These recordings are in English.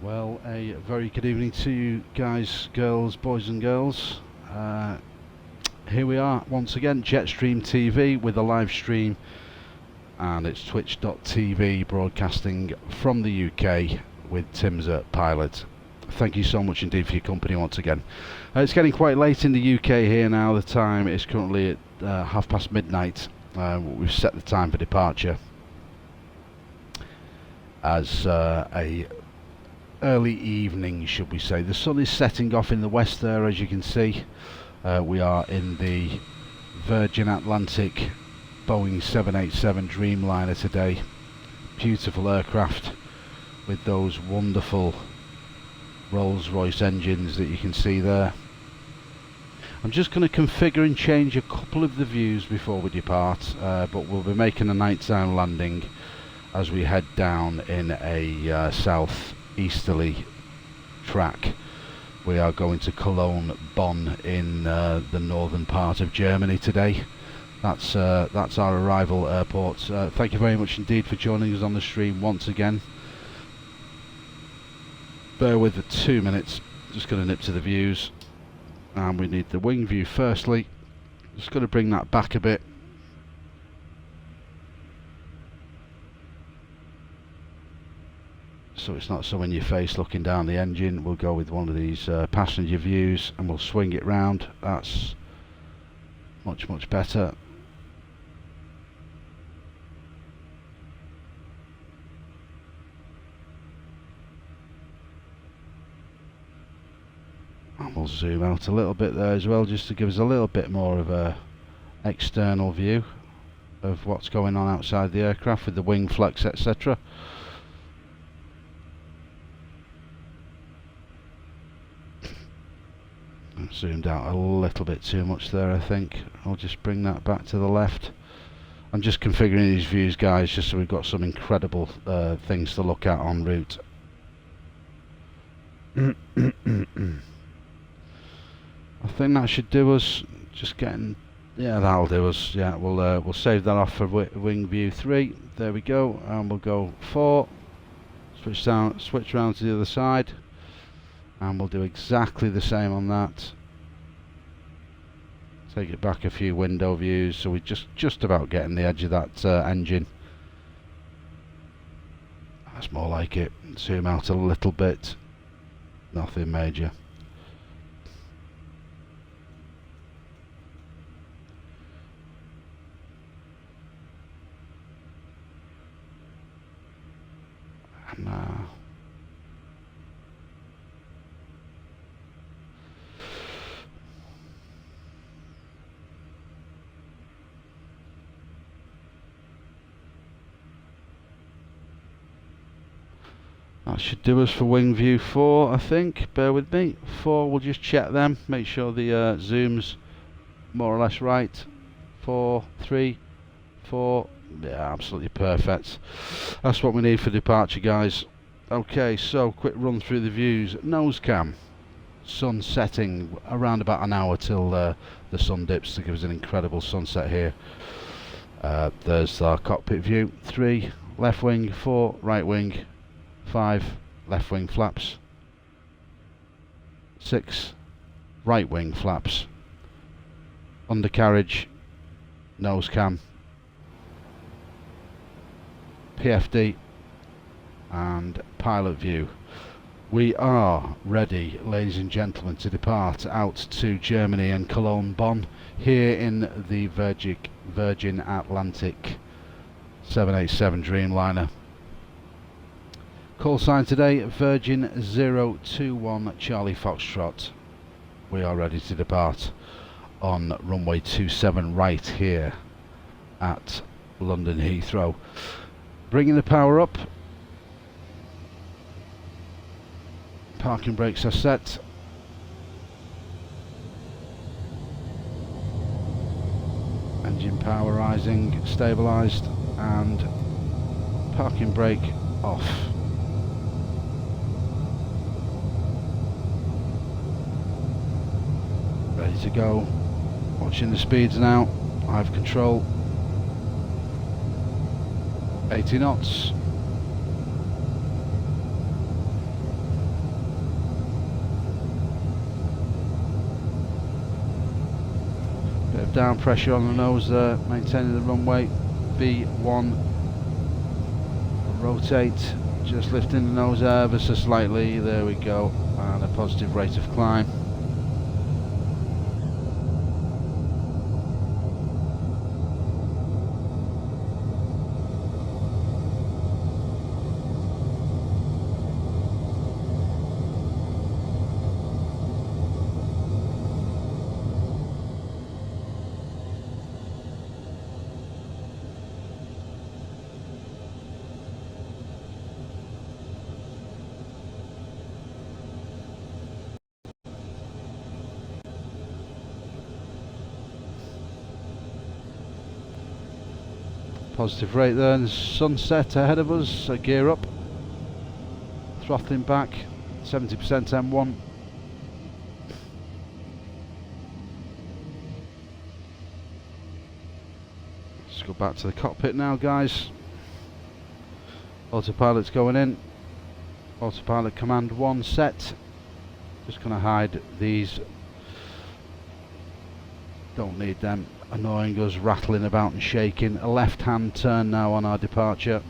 Well, a very good evening to you guys, girls, boys and girls. Here we are once again, Jetstream TV with a live stream, and it's twitch.tv broadcasting from the UK with Tim's Pilot. Thank you so much indeed for your company once again. It's getting quite late in the UK here now. The time is currently at midnight. We've set the time for departure as a early evening, should we say. The sun is setting off in the west there, as you can see. We are in the Virgin Atlantic Boeing 787 Dreamliner today. Beautiful aircraft with those wonderful Rolls-Royce engines that you can see there. I'm just going to configure and change a couple of the views before we depart, but we'll be making a nighttime landing as we head down in a south-easterly track. We are going to Cologne Bonn in the northern part of Germany today. That's our arrival airport. Thank you very much indeed for joining us on the stream once again. Bear with the 2 minutes. Just going to nip to the views, and we need the wing view firstly. Just going to bring that back a bit. So it's not so in your face looking down the engine. We'll go with one of these passenger views and we'll swing it round. That's much better. And we'll zoom out a little bit there as well, just to give us a little bit more of a external view of what's going on outside the aircraft with the wing flex, etc. Zoomed out a little bit too much there, I think. I'll just bring that back to the left. I'm just configuring these views, guys, just so we've got some incredible things to look at en route. I think that should do us. Just getting, yeah, that'll do us. Yeah, we'll save that off for wing view 3. There we go, and we'll go 4. Switch round to the other side. And we'll do exactly the same on that. Take it back a few window views, so we're just about getting the edge of that engine. That's more like it. Zoom out a little bit. Nothing major. And that should do us for wing view 4, I think. Bear with me. 4, we'll just check them, make sure the zoom's more or less right. 4, 3, 4, yeah, absolutely perfect. That's what we need for departure, guys. Okay, so quick run through the views. Nose cam, sun setting around about an hour till the sun dips to give us an incredible sunset here. There's our cockpit view. 3, left wing. 4, right wing. 5, left wing flaps. 6, right wing flaps. Undercarriage, nose cam, PFD, and pilot view. We are ready, ladies and gentlemen, to depart out to Germany and Cologne Bonn here in the Virgin Atlantic 787 Dreamliner. Call sign today, Virgin 021 Charlie Foxtrot. We are ready to depart on runway 27 right here at London Heathrow. Bringing the power up. Parking brakes are set. Engine power rising, stabilised, and parking brake off. Ready to go. Watching the speeds now. I have control. 80 knots. down, pressure on the nose there, maintaining the runway. V1, rotate, just lifting the nose ever so slightly, there we go, and a positive rate of climb. Positive rate there, and sunset ahead of us, so gear up, throttling back, 70% M1. Let's go back to the cockpit now, guys. Autopilot's going in, autopilot command 1 set. Just going to hide these, don't need them annoying us, rattling about and shaking. A left hand turn now on our departure,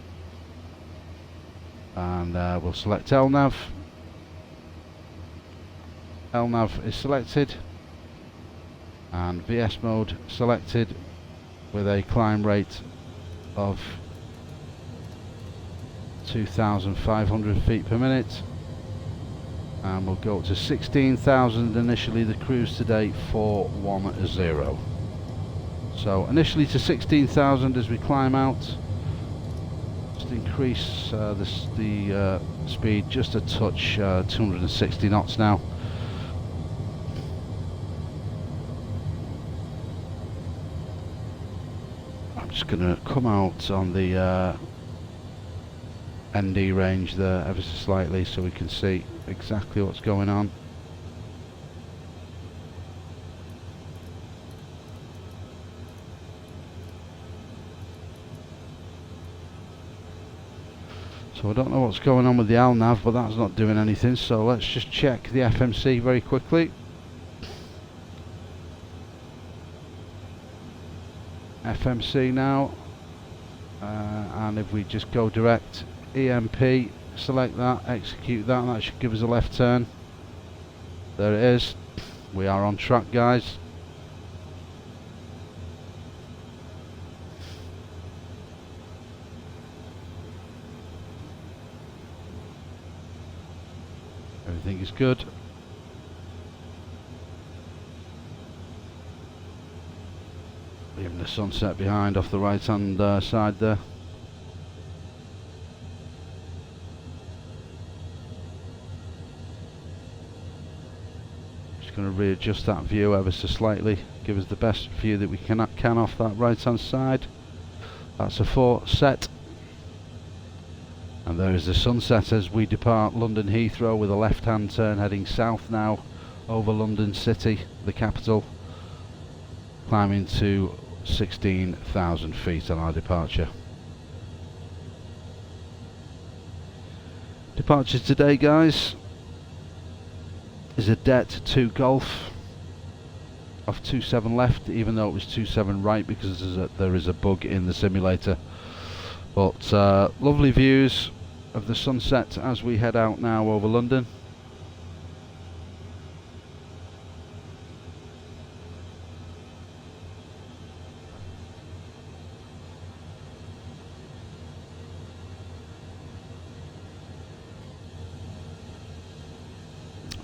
and we'll select LNAV. LNAV is selected and VS mode selected with a climb rate of 2,500 feet per minute, and we'll go up to 16,000 initially. The cruise today 410. So initially to 16,000 as we climb out. Just increase the speed just a touch, 260 knots now. I'm just going to come out on the ND range there ever so slightly so we can see exactly what's going on. So I don't know what's going on with the LNAV, but that's not doing anything, so let's just check the FMC very quickly. FMC now, and if we just go direct, EMP, select that, execute that, and that should give us a left turn. There it is. We are on track, guys. Everything is good. Leaving the sunset behind off the right hand side there. Just going to readjust that view ever so slightly, give us the best view that we can off that right hand side. That's a 4 set. And there is the sunset as we depart London Heathrow with a left hand turn heading south now over London City, the capital, climbing to 16,000 feet on our departure. Departure today, guys, is a Det 2 Golf off 27 left, even though it was 27 right because there is a bug in the simulator. But lovely views of the sunset as we head out now over London.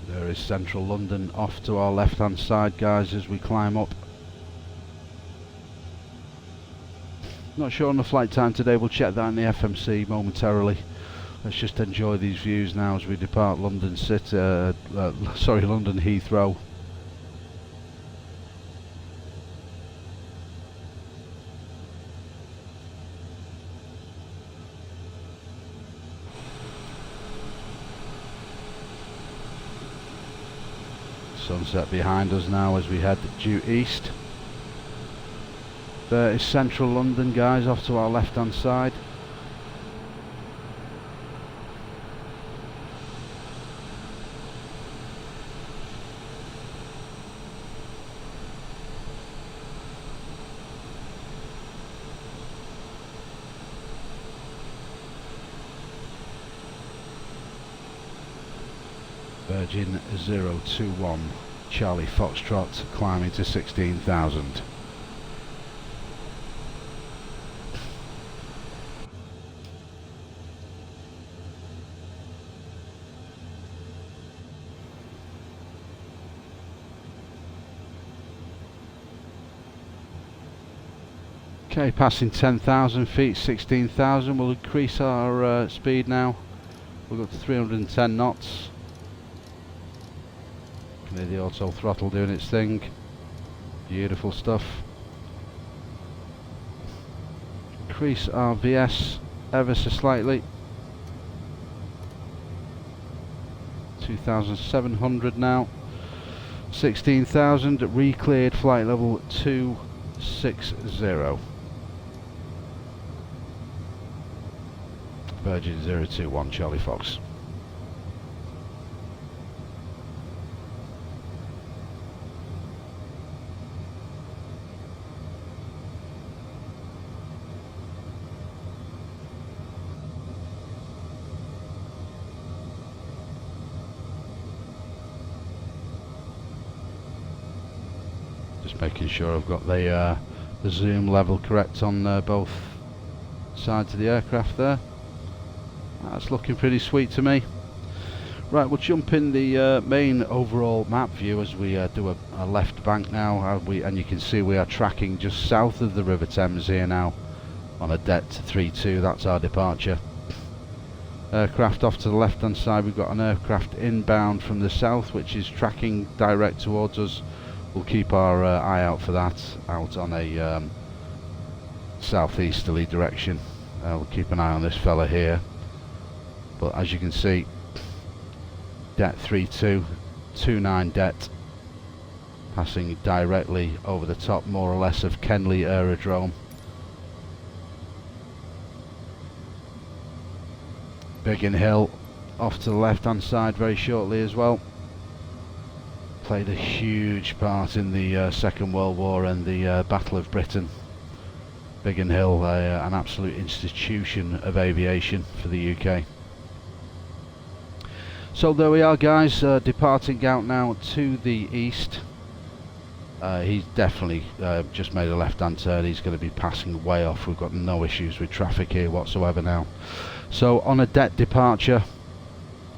There is central London off to our left hand side, guys, as we climb up. Not sure on the flight time today, we'll check that in the FMC momentarily. Let's just enjoy these views now as we depart London City, London Heathrow. Sunset behind us now as we head due east. There is central London, guys, off to our left hand side. Virgin 021 Charlie Foxtrot climbing to 16,000. Okay, passing 10,000 feet, 16,000. We'll increase our speed now. We'll go to 310 knots. You can hear the auto throttle doing its thing. Beautiful stuff. Increase our VS ever so slightly. 2,700 now. 16,000. Recleared flight level 260. Virgin 021 Charlie Fox. Just making sure I've got the zoom level correct on both sides of the aircraft there. That's looking pretty sweet to me. Right, we'll jump in the main overall map view as we do a left bank now, and you can see we are tracking just south of the River Thames here now on a det 32. That's our departure. Aircraft off to the left hand side. We've got an aircraft inbound from the south which is tracking direct towards us. We'll keep our eye out for that, out on a southeasterly direction. We'll keep an eye on this fella here. But as you can see, det 32, 29 det, passing directly over the top more or less of Kenley Aerodrome. Biggin Hill off to the left hand side very shortly as well. Played a huge part in the Second World War and the Battle of Britain. Biggin Hill, an absolute institution of aviation for the UK. So there we are, guys, departing out now to the east. He's definitely just made a left hand turn. He's going to be passing way off. We've got no issues with traffic here whatsoever now. So on a det departure,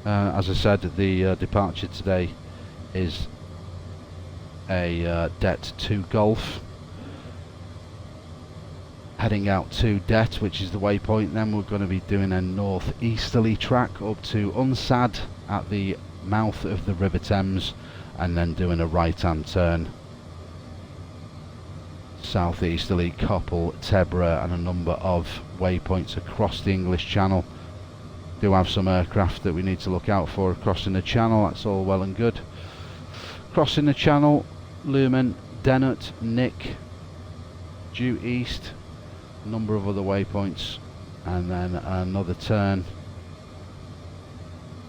as I said, the departure today is a det 2 Golf. Heading out to det, which is the waypoint. Then we're going to be doing a northeasterly track up to Unsad at the mouth of the River Thames, and then doing a right hand turn southeasterly, Koppel, Tebra, and a number of waypoints across the English Channel. Do have some aircraft that we need to look out for crossing the channel. That's all well and good. Crossing the channel, Lumen, Dennet, Nick, due east, a number of other waypoints, and then another turn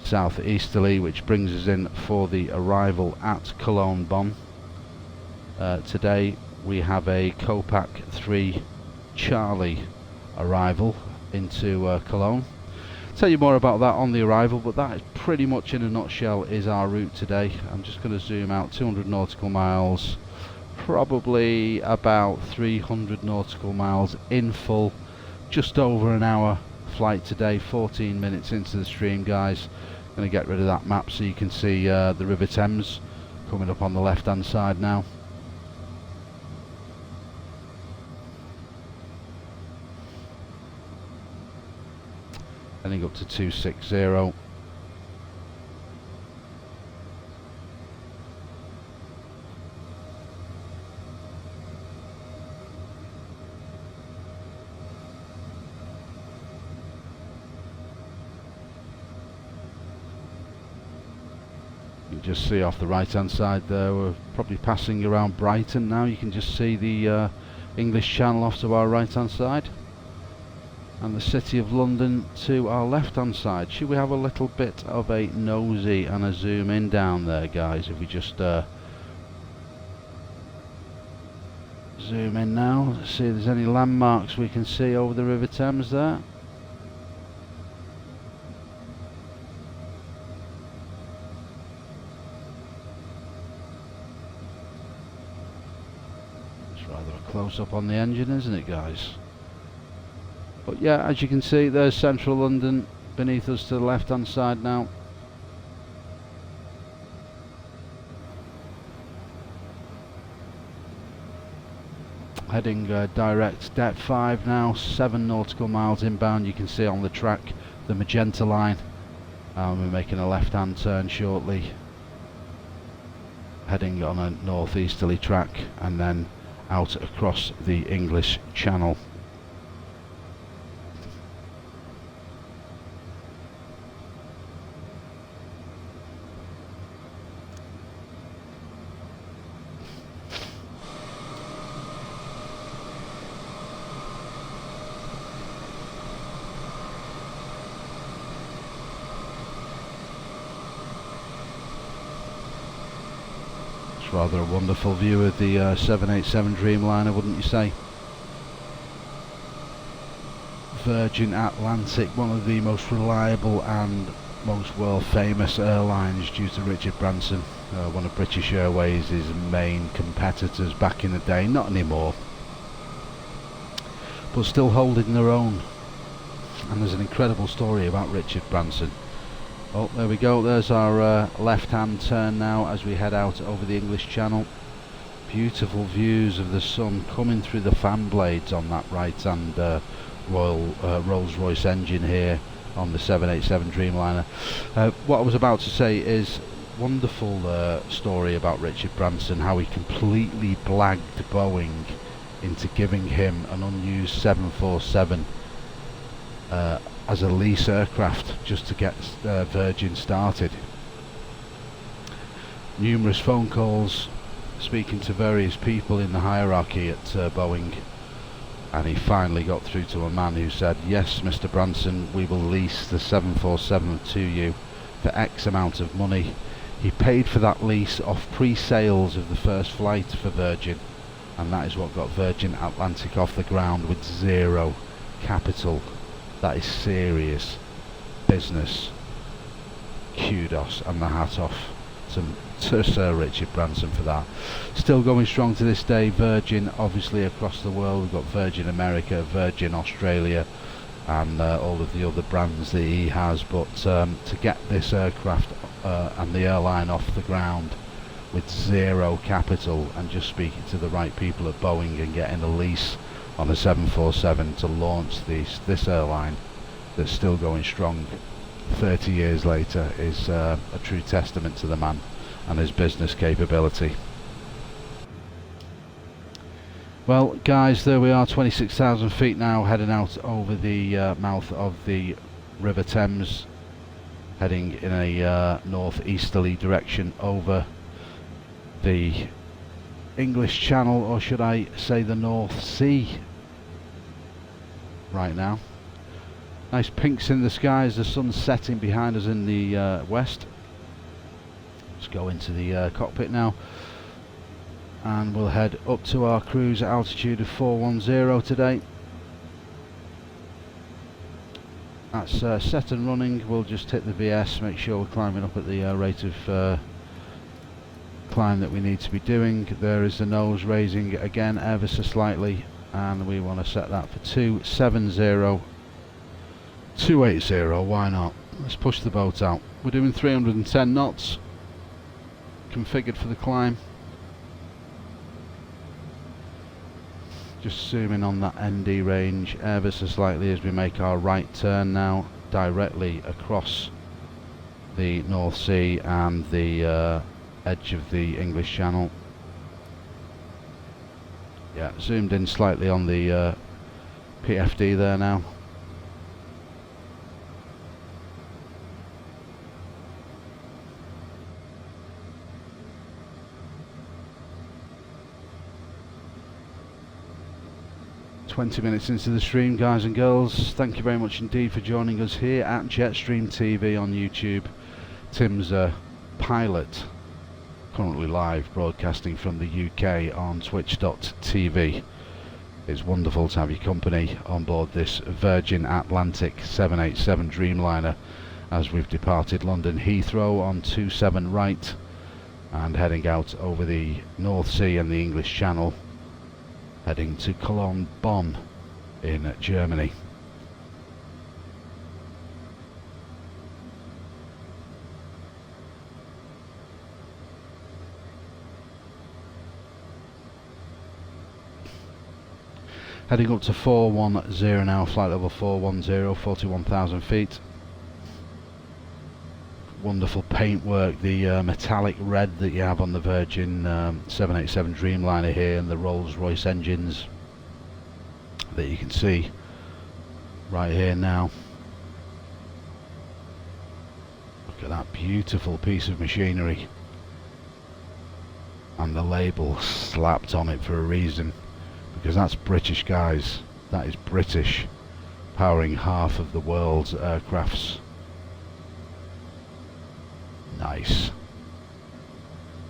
southeasterly, which brings us in for the arrival at Cologne Bonn. Today we have a Copac 3 Charlie arrival into Cologne. Tell you more about that on the arrival, but that is pretty much in a nutshell is our route today. I'm just going to zoom out 200 nautical miles, probably about 300 nautical miles in full, just over an hour flight today, 14 minutes into the stream, guys. Going to get rid of that map so you can see the River Thames coming up on the left hand side now. Heading up to 260. You can just see off the right hand side there, we're probably passing around Brighton now. You can just see the English Channel off to our right hand side, and the City of London to our left hand side. Should we have a little bit of a nosy and a zoom in down there, guys? If we just zoom in now, let's see if there's any landmarks we can see over the River Thames there. close up on the engine, isn't it, guys? But yeah, as you can see, there's central London beneath us to the left hand side now. Heading direct depth 5 now, 7 nautical miles inbound. You can see on the track the magenta line. We're making a left hand turn shortly, heading on a northeasterly track and then out across the English Channel. Rather a wonderful view of the 787 Dreamliner, wouldn't you say? Virgin Atlantic, one of the most reliable and most world famous airlines due to Richard Branson, one of British Airways' main competitors back in the day, not anymore, but still holding their own. And there's an incredible story about Richard Branson. Oh, there we go, there's our left hand turn now as we head out over the English Channel. Beautiful views of the sun coming through the fan blades on that right hand Rolls-Royce engine here on the 787 Dreamliner. What I was about to say is wonderful story about Richard Branson, how he completely blagged Boeing into giving him an unused 747 as a lease aircraft just to get Virgin started. Numerous phone calls, speaking to various people in the hierarchy at Boeing, and he finally got through to a man who said, yes, Mr. Branson, we will lease the 747 to you for X amount of money. He paid for that lease off pre-sales of the first flight for Virgin, and that is what got Virgin Atlantic off the ground with zero capital. That is serious business. Kudos and the hat off to Sir Richard Branson for that. Still going strong to this day. Virgin obviously across the world. We've got Virgin America, Virgin Australia, and all of the other brands that he has. But to get this aircraft and the airline off the ground with zero capital, and just speaking to the right people at Boeing and getting a lease on a 747 to launch this airline that's still going strong 30 years later is a true testament to the man and his business capability. Well guys, there we are, 26,000 feet now, heading out over the mouth of the River Thames, heading in a northeasterly direction over the English Channel, or should I say the North Sea right now. Nice pinks in the sky as the sun's setting behind us in the west. Let's go into the cockpit now and we'll head up to our cruise altitude of 410 today. That's set and running. We'll just hit the VS, make sure we're climbing up at the rate of climb that we need to be doing. There is the nose raising again ever so slightly, and we want to set that for 270, 280, why not? Let's push the boat out. We're doing 310 knots configured for the climb. Just zooming on that ND range ever so slightly as we make our right turn now directly across the North Sea and the edge of the English Channel. Yeah, zoomed in slightly on the PFD there now. "20 minutes into the stream, guys and girls. Thank you very much indeed for joining us here at Jetstream TV on YouTube. Tim's pilot, currently live broadcasting from the UK on twitch.tv. It's wonderful to have your company on board this Virgin Atlantic 787 Dreamliner as we've departed London Heathrow on 27 right and heading out over the North Sea and the English Channel. heading to Cologne Bonn in Germany. Heading up to 410 now, flight level 410, 41,000 feet. Wonderful paintwork, the metallic red that you have on the Virgin 787 Dreamliner here, and the Rolls-Royce engines that you can see right here now. Look at that beautiful piece of machinery, and the label slapped on it for a reason, because that's British, guys. That is British, powering half of the world's aircrafts. Nice.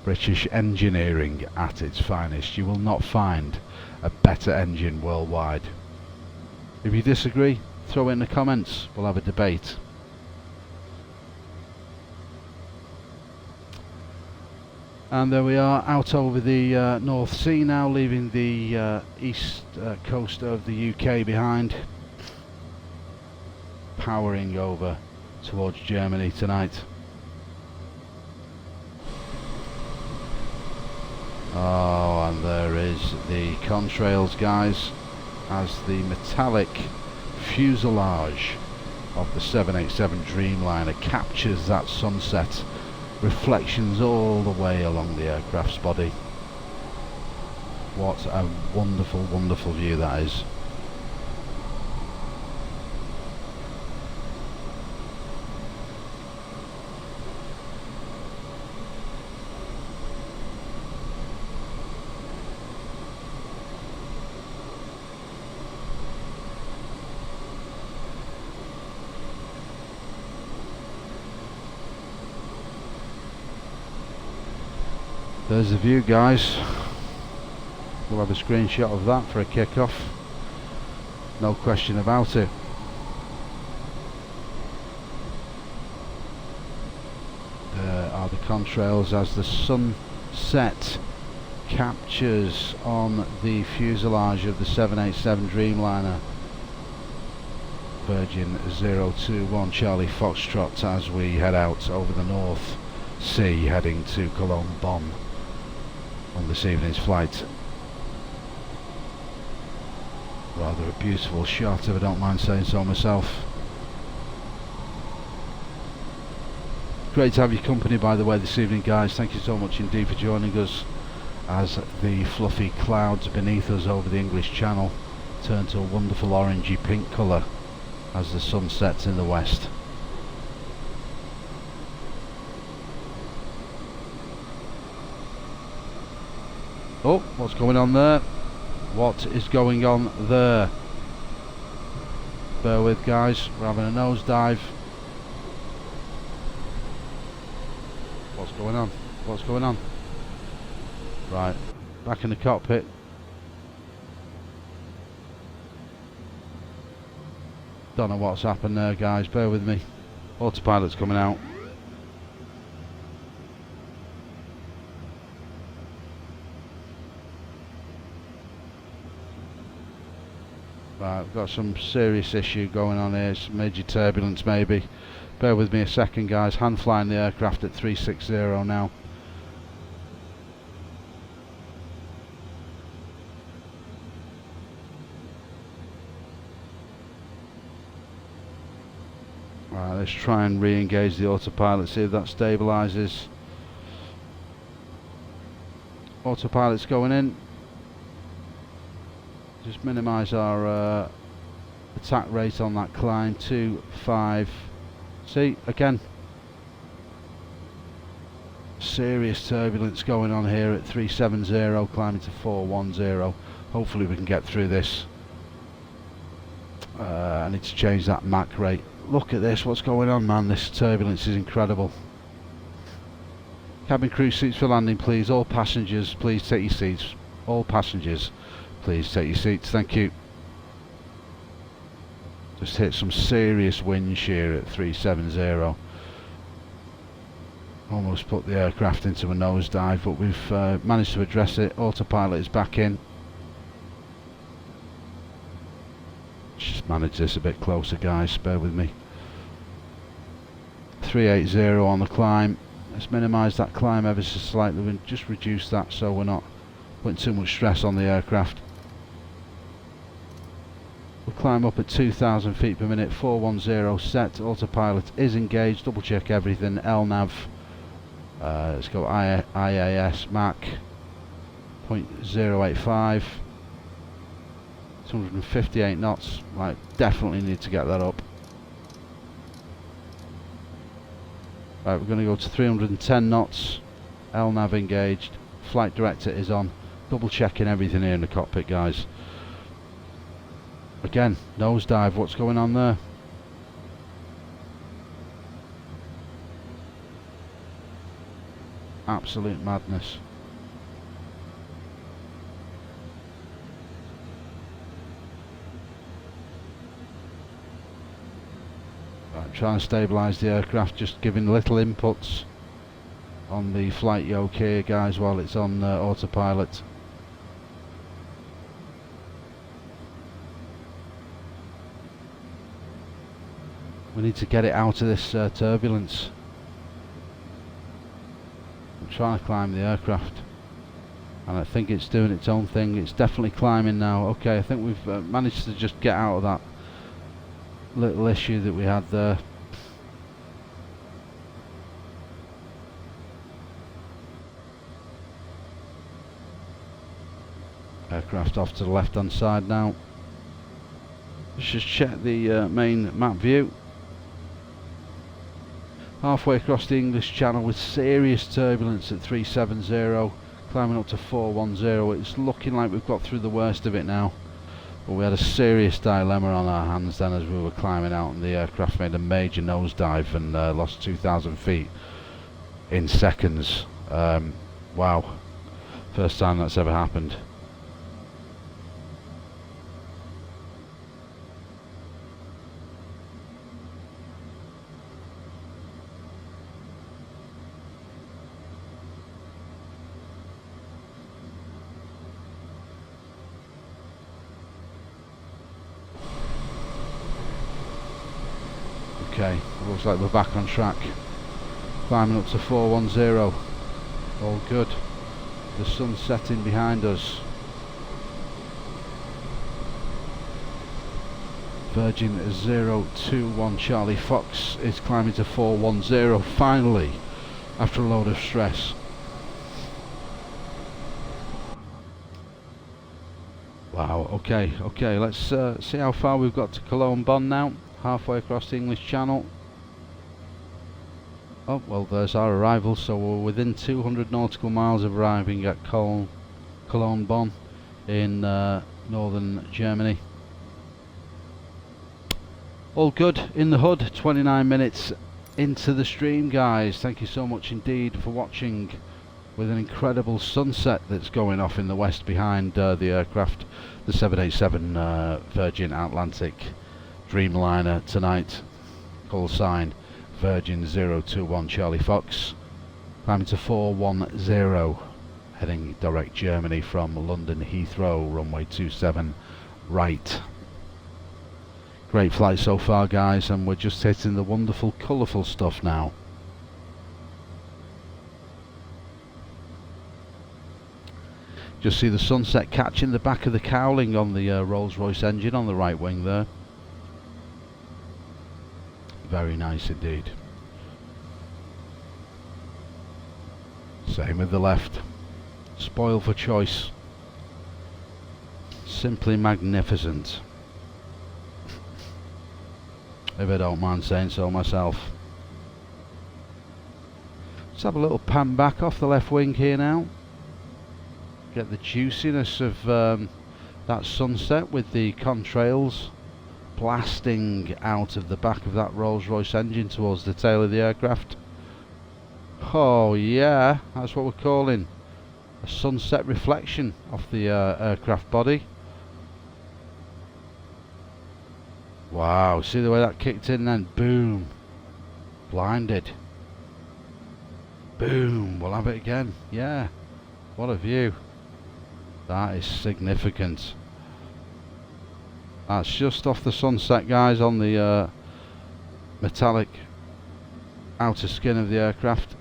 British engineering at its finest. You will not find a better engine worldwide. If you disagree, throw it in the comments. We'll have a debate. And there we are, out over the North Sea now, leaving the east coast of the UK behind, powering over towards Germany tonight. Oh, and there is the contrails, guys, as the metallic fuselage of the 787 Dreamliner captures that sunset. Reflections all the way along the aircraft's body. What a wonderful, wonderful view that is. There's the view, guys. We'll have a screenshot of that for a kick-off. No question about it. There are the contrails as the sunset captures on the fuselage of the 787 Dreamliner. Virgin 021 Charlie Foxtrot as we head out over the North Sea, heading to Cologne Bonn on this evening's flight. Rather a beautiful shot, if I don't mind saying so myself. Great to have your company, by the way, this evening, guys. Thank you so much indeed for joining us as the fluffy clouds beneath us over the English Channel turn to a wonderful orangey pink colour as the sun sets in the west. Oh, what's going on there? What is going on there? Bear with, guys, we're having a nosedive. What's going on? What's going on? Right, back in the cockpit. Don't know what's happened there, guys, bear with me. Autopilot's coming out. Right, I've got some serious issue going on here, some major turbulence maybe. Bear with me a second, guys. Hand flying the aircraft at 360 now. Right, let's try and re-engage the autopilot, see if that stabilises. Autopilot's going in. Just minimise our attack rate on that climb to 5. See, again, serious turbulence going on here at 370, climbing to 410. Hopefully we can get through this. I need to change that Mach rate. Look at this, what's going on, man? This turbulence is incredible. Cabin crew seats for landing, please. All passengers, please take your seats. All passengers, please take your seats, thank you. Just hit some serious wind shear at 370. Almost put the aircraft into a nosedive, but we've managed to address it. Autopilot is back in. Let's manage this a bit closer, guys, bear with me. 380 on the climb. Let's minimise that climb ever so slightly, we'll just reduce that so we're not putting too much stress on the aircraft. We'll climb up at 2,000 feet per minute, 410 set, autopilot is engaged, double check everything, LNAV, let's go IAS Mach 0.085, 258 knots, right, definitely need to get that up. Right, we're going to go to 310 knots, LNAV engaged, flight director is on, double checking everything here in the cockpit, guys. Again, nosedive, what's going on there? Absolute madness. Right, trying to stabilise the aircraft, just giving little inputs on the flight yoke here, guys, while it's on autopilot. We need to get it out of this turbulence. I'm trying to climb the aircraft, and I think it's doing its own thing. It's definitely climbing now. Okay, I think we've managed to just get out of that little issue that we had there. Aircraft off to the left hand side now. Let's just check the main map view. Halfway across the English Channel with serious turbulence at 370, climbing up to 410. It's looking like we've got through the worst of it now, but we had a serious dilemma on our hands then as we were climbing out, and the aircraft made a major nosedive and lost 2,000 feet in seconds. Wow, first time that's ever happened. Okay, looks like we're back on track. Climbing up to 410. All good. The sun's setting behind us. Virgin 021 Charlie Fox is climbing to 410 finally, after a load of stress. Wow, okay, let's see how far we've got to Cologne Bonn now. Halfway across the English Channel. Oh, well, there's our arrival, so we're within 200 nautical miles of arriving at Cologne Bonn in northern Germany. All good in the hood, 29 minutes into the stream, guys. Thank you so much indeed for watching, with an incredible sunset that's going off in the west behind the aircraft, the 787 Virgin Atlantic Dreamliner tonight. Call sign Virgin 021 Charlie Fox, climbing to 410, heading direct Germany from London Heathrow, runway 27 right. Great flight so far, guys, and we're just hitting the wonderful colourful stuff now. Just see the sunset catching the back of the cowling on the Rolls-Royce engine on the right wing there. Very nice indeed. Same with the left. Spoil for choice. Simply magnificent, if I don't mind saying so myself. Let's have a little pan back off the left wing here now. Get the juiciness of that sunset with the contrails blasting out of the back of that Rolls-Royce engine towards the tail of the aircraft. Oh yeah, that's what we're calling a sunset reflection off the aircraft body. Wow, see the way that kicked in then? Boom. Blinded. Boom, we'll have it again. Yeah, what a view. That is significant. That's just off the sunset, guys, on the metallic outer skin of the aircraft.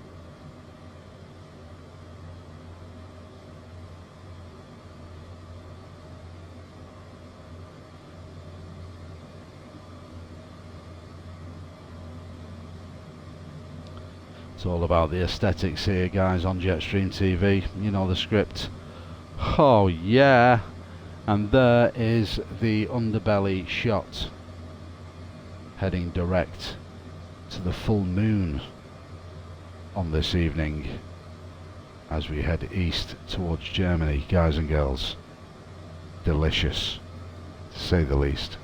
It's all about the aesthetics here, guys, on Jetstream TV. You know the script. Oh yeah, and there is the underbelly shot, heading direct to the full moon on this evening as we head east towards Germany, guys and girls. Delicious, to say the least.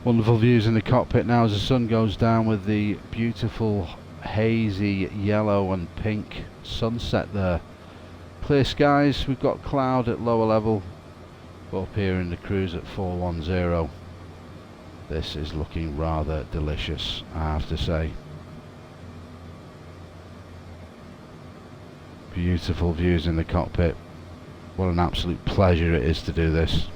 Wonderful views in the cockpit now as the sun goes down, with the beautiful hazy yellow and pink sunset there. Clear skies, we've got cloud at lower level, but up here in the cruise at 410. This is looking rather delicious, I have to say. Beautiful views in the cockpit. What an absolute pleasure it is to do this.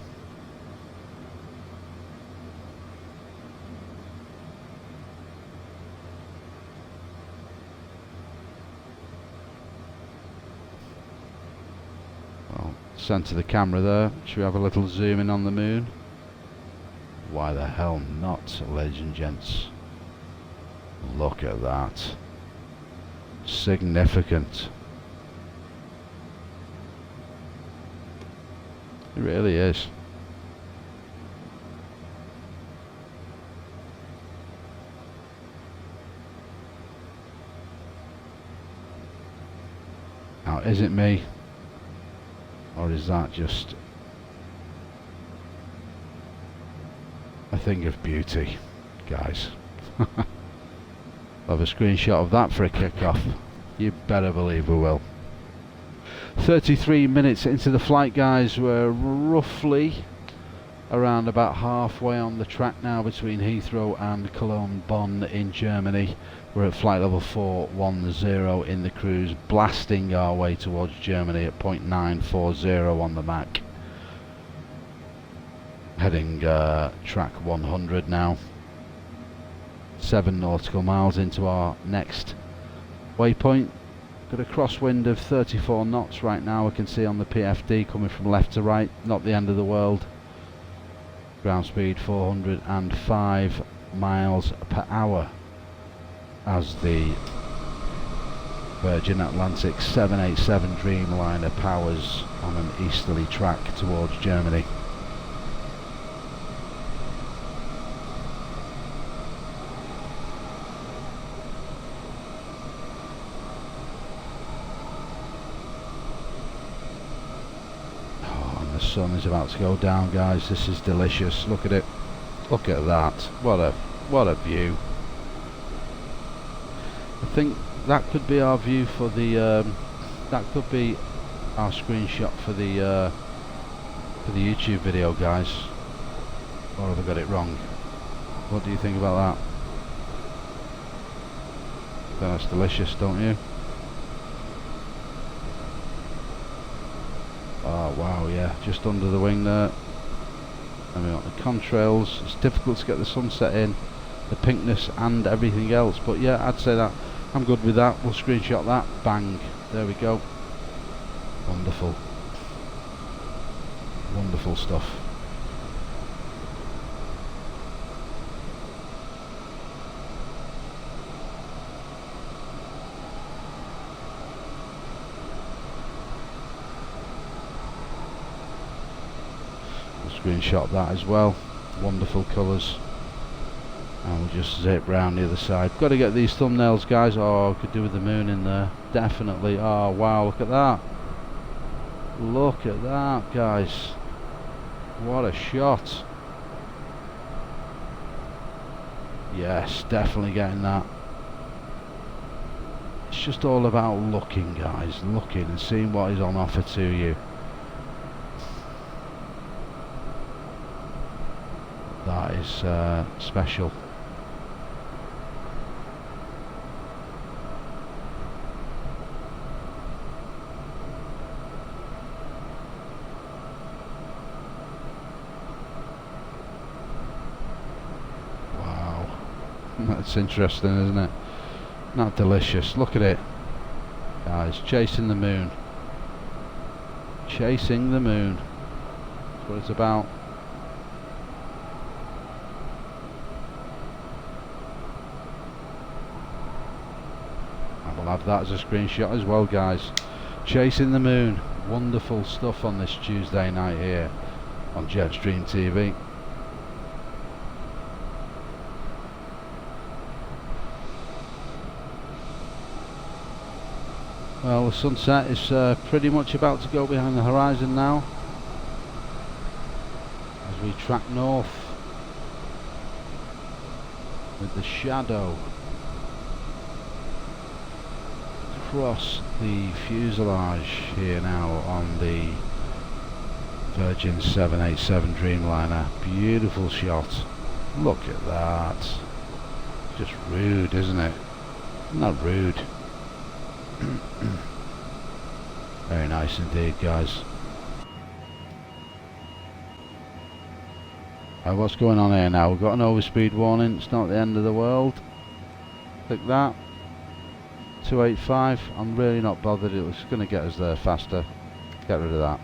Centre the camera there. Should we have a little zoom in on the moon? Why the hell not, ladies and gents? Look at that. Significant. It really is. Now, is it me? Or is that just a thing of beauty, guys? I'll have a screenshot of that for a kick-off. You better believe we will. 33 minutes into the flight, guys. We're roughly around about halfway on the track now between Heathrow and Cologne Bonn in Germany. We're at flight level 410 in the cruise, blasting our way towards Germany at 0.940 on the Mach. Heading track 100 now. 7 nautical miles into our next waypoint. Got a crosswind of 34 knots right now, I can see on the PFD coming from left to right, not the end of the world. Ground speed 405 miles per hour as the Virgin Atlantic 787 Dreamliner powers on an easterly track towards Germany. The sun is about to go down, guys. This is delicious. Look at it. Look at that. What a view. I think that could be our view for the that could be our screenshot for the YouTube video, guys. Or have I got it wrong? What do you think about that? That's delicious, don't you? Oh wow, yeah, just under the wing there. And we got the contrails. It's difficult to get the sunset in, the pinkness and everything else, but yeah, I'd say that I'm good with that. We'll screenshot that. Bang, there we go. Wonderful, wonderful stuff. Screenshot that as well. Wonderful colours. And we'll just zip round the other side. Got to get these thumbnails, guys. Oh, could do with the moon in there. Definitely. Oh wow, look at that. Look at that, guys. What a shot. Yes, definitely getting that. It's just all about looking, guys. Looking and seeing what is on offer to you. That is special. That's interesting, isn't it? Not delicious. Look at it, guys. Chasing the moon. Chasing the moon. That's what it's about. I will have that as a screenshot as well, guys. Chasing the moon. Wonderful stuff on this Tuesday night here on Jetstream TV. Well, the sunset is pretty much about to go behind the horizon now as we track north with the shadow across the fuselage here now on the Virgin 787 Dreamliner. Beautiful shot. Look at that. Just rude, isn't it? Not rude. Very nice indeed, guys. What's going on here now? We've got an overspeed warning. It's not the end of the world. Click that. 285. I'm really not bothered. It was going to get us there faster. Get rid of that.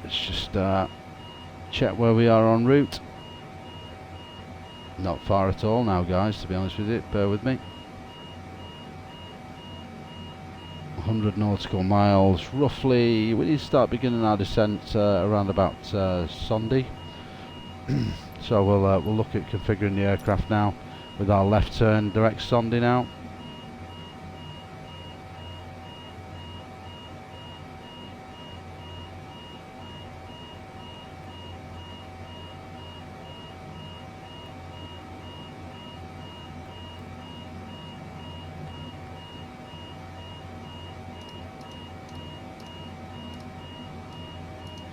Let's just check where we are en route. Not far at all now, guys, to be honest with you. Bear with me. 100 nautical miles roughly. We need to start beginning our descent around about Sunday. So we'll look at configuring the aircraft now with our left turn direct Sunday now.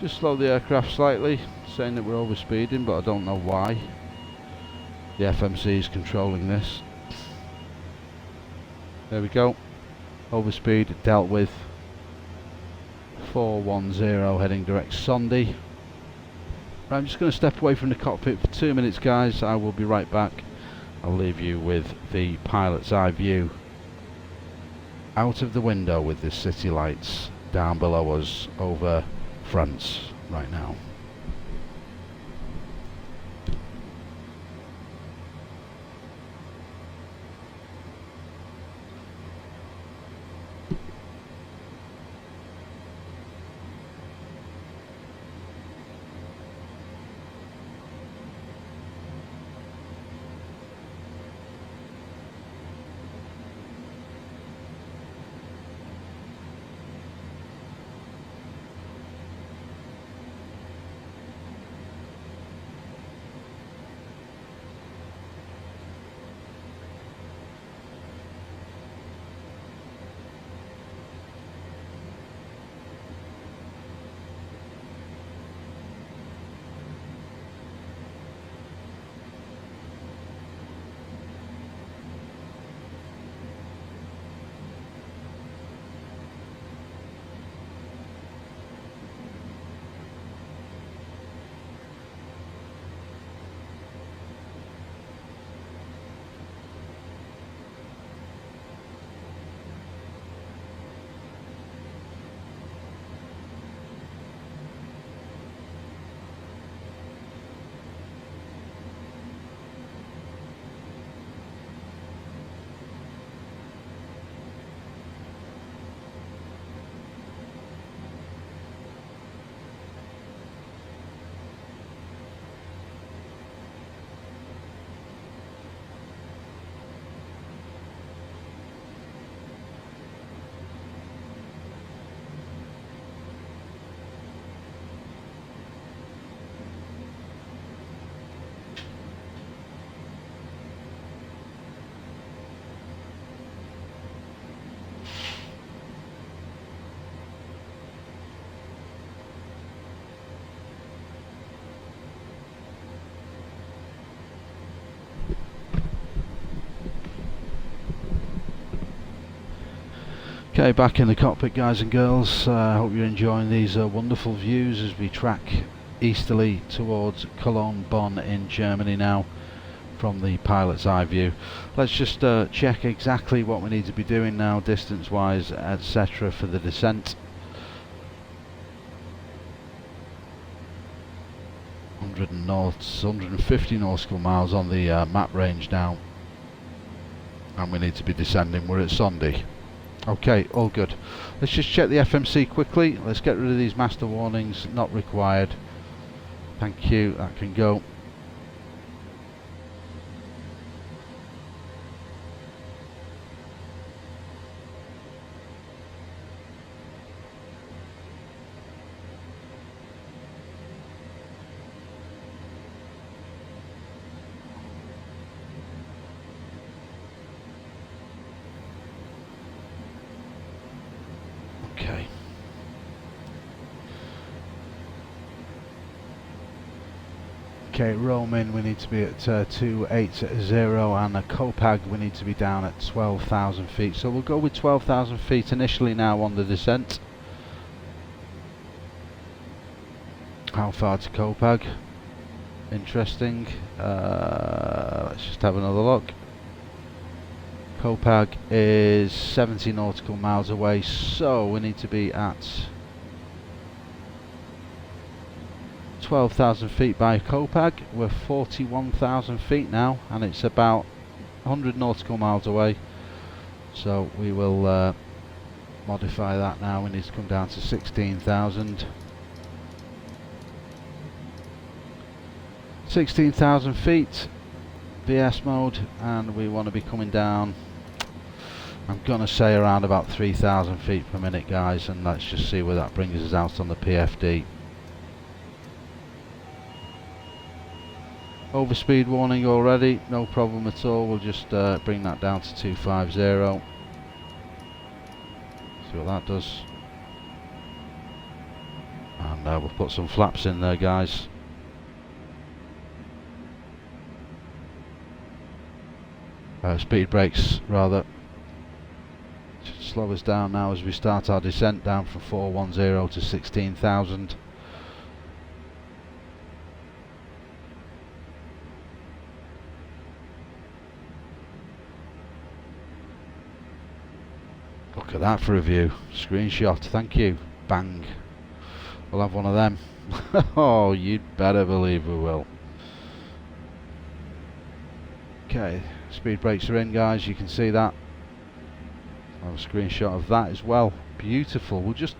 Just slow the aircraft slightly, saying that we're overspeeding, but I don't know why. The FMC is controlling this. There we go. Overspeed dealt with. 410 heading direct Sunday. Right, I'm just going to step away from the cockpit for 2 minutes, guys. I will be right back. I'll leave you with the pilot's eye view out of the window with the city lights down below us over France right now. Okay, back in the cockpit, guys and girls. I hope you're enjoying these wonderful views as we track easterly towards Cologne Bonn in Germany now from the pilot's eye view. Let's just check exactly what we need to be doing now, distance wise, etc. for the descent. 150 nautical miles on the map range now, and we need to be descending. We're at Sondi. Okay, all good. Let's just check the FMC quickly. Let's get rid of these master warnings, not required. Thank you, that can go. Okay. Okay, Roman, we need to be at 280, and a Copag we need to be down at 12,000 feet. So we'll go with 12,000 feet initially now on the descent. How far to Copag? Interesting. Let's just have another look. Copag is 70 nautical miles away, so we need to be at 12,000 feet by Copag. We're 41,000 feet now, and it's about 100 nautical miles away, so we will modify that now. We need to come down to 16,000. 16,000 feet, VS mode, and we want to be coming down, I'm gonna say around about 3,000 feet per minute, guys, and let's just see where that brings us out on the PFD. Overspeed warning already, no problem at all. We'll just bring that down to 250. See what that does. And we'll put some flaps in there, guys. Speed brakes rather. Should slow us down now as we start our descent down from 410 to 16,000. Look at that for a view. Screenshot, thank you. Bang. We'll have one of them. Oh, you'd better believe we will. Okay, speed brakes are in, guys, you can see that. I'll have a screenshot of that as well. Beautiful. We'll just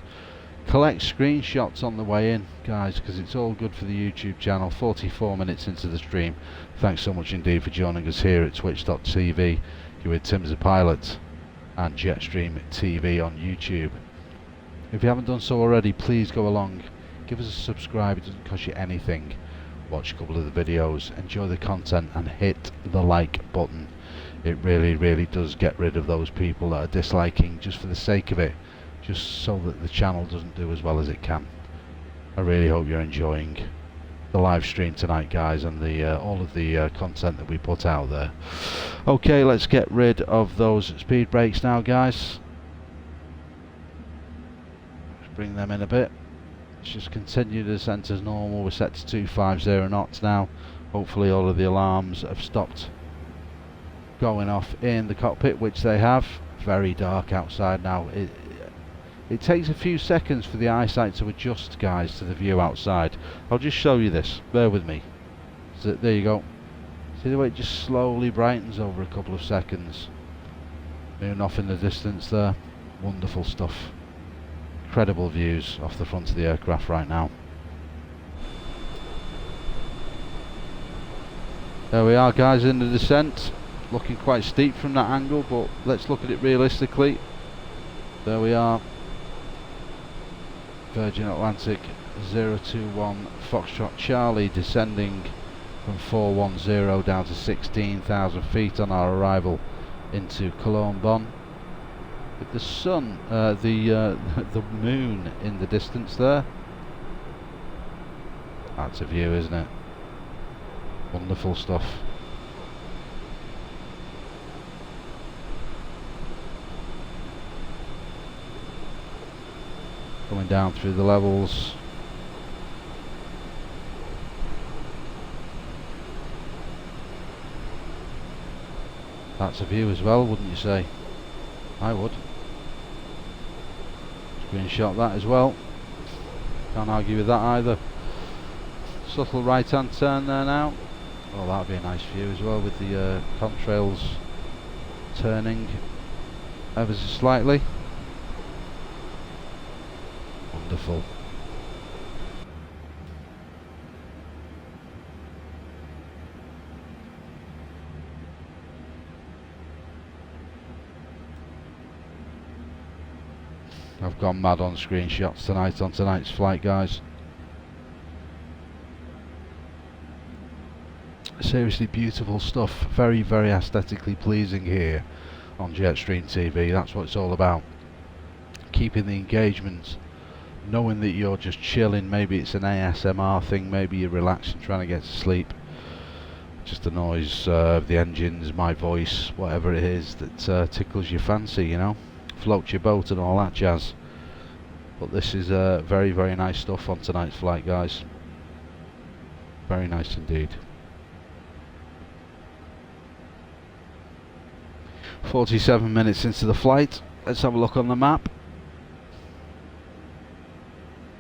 collect screenshots on the way in, guys, because it's all good for the YouTube channel. 44 minutes into the stream. Thanks so much indeed for joining us here at twitch.tv. You're with Tim's the Pilot and Jetstream TV on YouTube. If you haven't done so already, please go along, give us a subscribe. It doesn't cost you anything. Watch a couple of the videos, enjoy the content, and hit the like button. It really does get rid of those people that are disliking just for the sake of it, just so that the channel doesn't do as well as it can. I really hope you're enjoying the live stream tonight, guys, and the all of the content that we put out there. Okay, let's get rid of those speed brakes now, guys. Let's bring them in a bit. Let's just continue the descent as normal. We're set to 250 knots now. Hopefully all of the alarms have stopped going off in the cockpit, which they have. Very dark outside now. It takes a few seconds for the eyesight to adjust, guys, to the view outside. I'll just show you this. Bear with me. So there you go. See the way it just slowly brightens over a couple of seconds. Moving off in the distance there. Wonderful stuff. Incredible views off the front of the aircraft right now. There we are, guys, in the descent. Looking quite steep from that angle, but let's look at it realistically. There we are. Virgin Atlantic 021 Foxtrot Charlie descending from 410 down to 16,000 feet on our arrival into Cologne Bonn. With the sun, the moon in the distance there. That's a view, isn't it? Wonderful stuff. coming down through the levels. That's a view as well, wouldn't you say? I would. Screenshot that as well. Can't argue with that either. Subtle right hand turn there now. Oh, that'd be a nice view as well, with the contrails turning ever so slightly. Wonderful. I've gone mad on screenshots tonight on tonight's flight, guys. Seriously beautiful stuff. Very, very aesthetically pleasing here on Jetstream TV. That's what it's all about. Keeping the engagement, knowing that you're just chilling. Maybe it's an ASMR thing, maybe you're relaxing, trying to get to sleep. Just the noise of the engines, my voice, whatever it is that tickles your fancy, you know. Floats your boat and all that jazz. But this is very, very nice stuff on tonight's flight, guys. Very nice indeed. 47 minutes into the flight. Let's have a look on the map.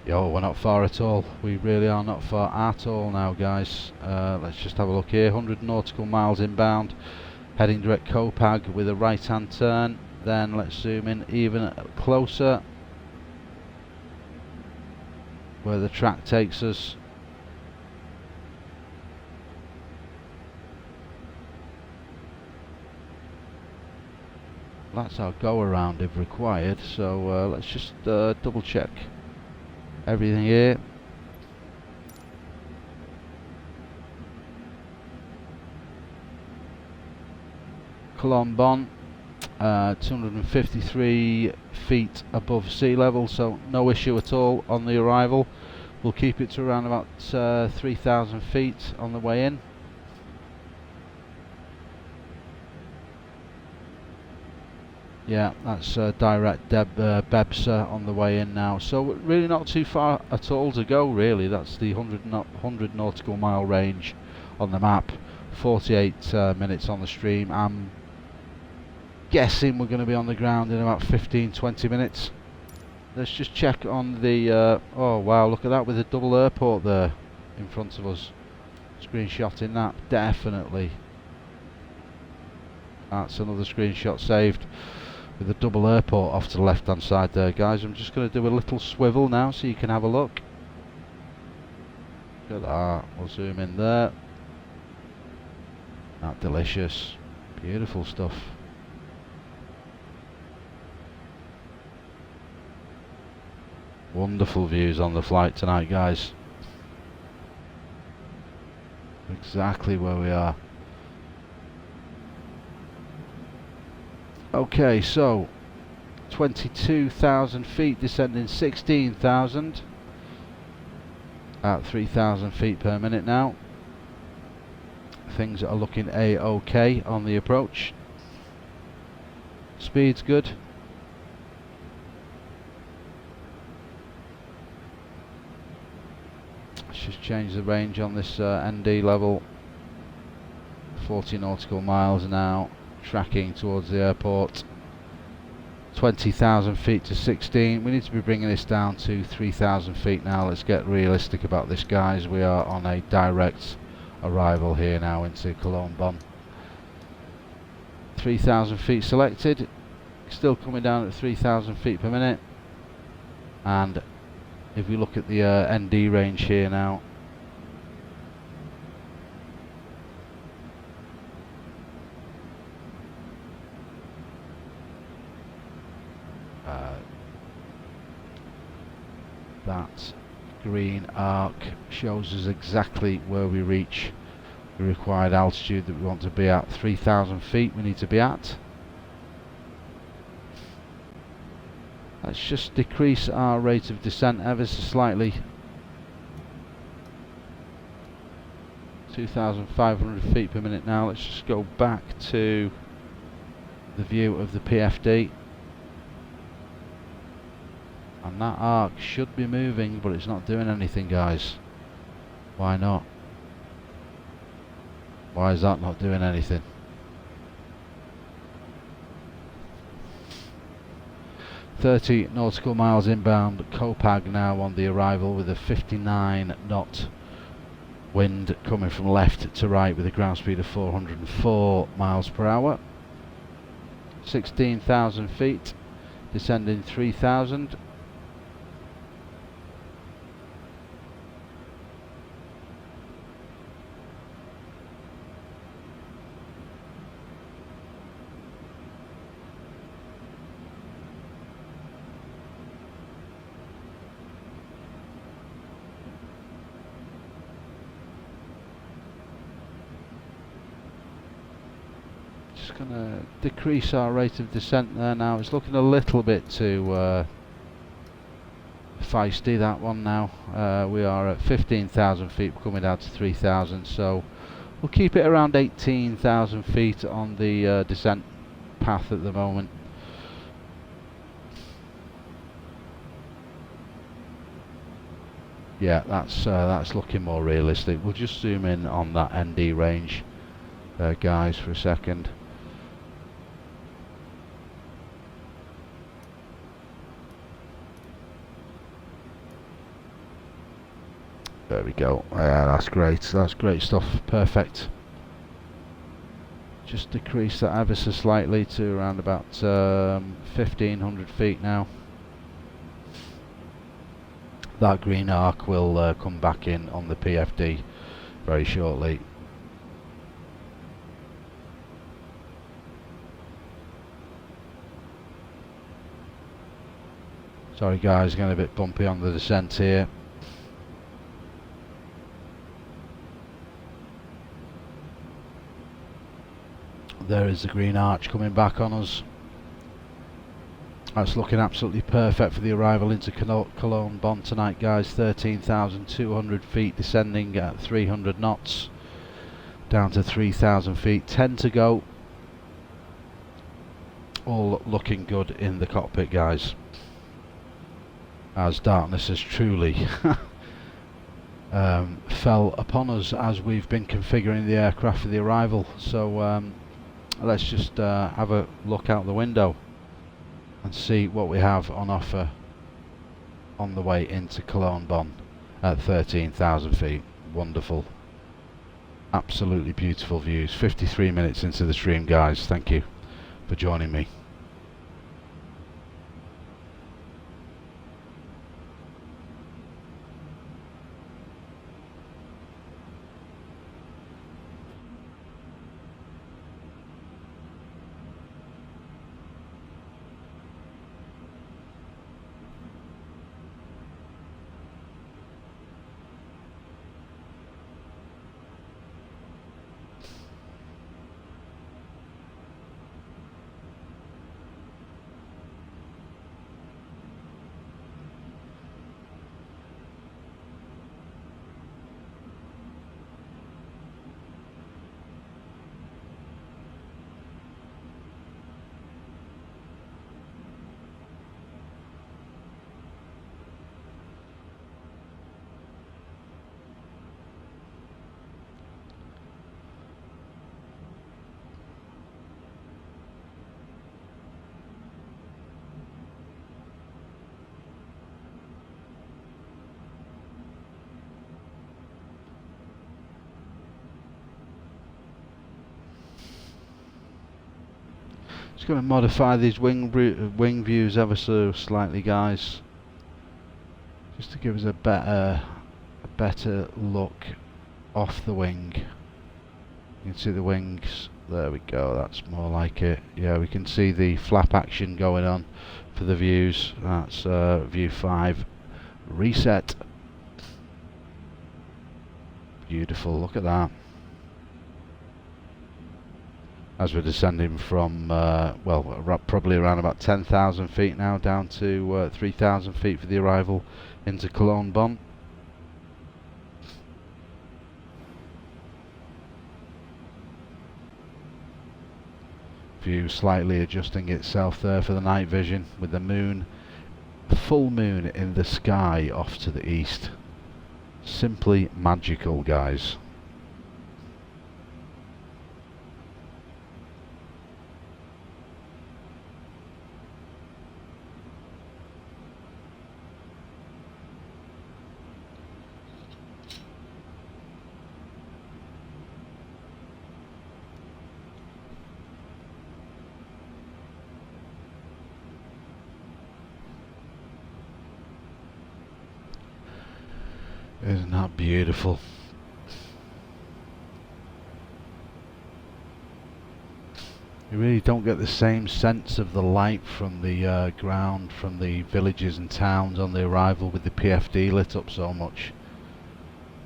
Yo, we're not far at all. We really are not far at all now, guys. Let's just have a look here. 100 nautical miles inbound, heading direct Copenhagen with a right hand turn. Then let's zoom in even closer where the track takes us. That's our go around if required, so let's just double check everything here. Cologne Bonn, 253 feet above sea level, so no issue at all on the arrival. We'll keep it to around about 3,000 feet on the way in. Yeah, that's direct Bebsa on the way in now, so really not too far at all to go really. That's the 100 nautical mile range on the map, 48 minutes on the stream. I'm guessing we're going to be on the ground in about 15-20 minutes. Let's just check on the oh wow, look at that, with a double airport there in front of us. Screenshotting that, definitely. That's another screenshot saved, with a double airport off to the left hand side there, guys. I'm just going to do a little swivel now so you can have a look. Look at that. We'll zoom in there. That delicious, beautiful stuff. Wonderful views on the flight tonight, guys. Exactly where we are. Okay, so 22,000 feet, descending 16,000 at 3,000 feet per minute now. Things are looking a-okay on the approach. Speed's good. Let's just change the range on this ND level. 40 nautical miles now. Tracking towards the airport. 20,000 feet to 16. We need to be bringing this down to 3,000 feet now. Let's get realistic about this, guys. We are on a direct arrival here now into Cologne Bonn. 3,000 feet selected. Still coming down at 3,000 feet per minute. And if we look at the ND range here now, that green arc shows us exactly where we reach the required altitude that we want to be at. 3,000 feet we need to be at. Let's just decrease our rate of descent ever so slightly. 2,500 feet per minute now. Let's just go back to the view of the PFD. And And that arc should be moving, but it's not doing anything, guys. Why not? Why is that not doing anything? "30 nautical miles inbound, Copag now on the arrival with a 59 knot wind coming from left to right with a ground speed of 404 miles per hour. 16,000 feet, descending 3,000. Just going to decrease our rate of descent there now. It's looking a little bit too feisty, that one now. We are at 15,000 feet, we're coming down to 3,000, so we'll keep it around 18,000 feet on the descent path at the moment. Yeah, that's looking more realistic. We'll just zoom in on that ND range, guys, for a second. There we go. Yeah, that's great. That's great stuff. Perfect. Just decrease that ever so slightly to around about 1,500 feet now. That green arc will come back in on the PFD very shortly. Sorry guys, getting a bit bumpy on the descent here. There is the green arch coming back on us. That's looking absolutely perfect for the arrival into Cologne Bonn tonight, guys. 13,200 feet, descending at 300 knots down to 3,000 feet. 10 to go. All looking good in the cockpit, guys, as darkness has truly fell upon us as we've been configuring the aircraft for the arrival. So let's just have a look out the window and see what we have on offer on the way into Cologne Bonn at 13,000 feet. Wonderful, absolutely beautiful views. 53 minutes into the stream, guys. Thank you for joining me. Just going to modify these wing views ever so slightly, guys, just to give us a better look off the wing. You can see the wings. There we go. That's more like it. Yeah, we can see the flap action going on for the views. That's view 5 reset. Beautiful. Look at that. As we're descending from, well, probably around about 10,000 feet now, down to 3,000 feet for the arrival into Cologne Bonn. View slightly adjusting itself there for the night vision, with the moon full moon in the sky off to the east. Simply magical, guys. Isn't that beautiful? You really don't get the same sense of the light from the ground, from the villages and towns on the arrival with the PFD lit up so much.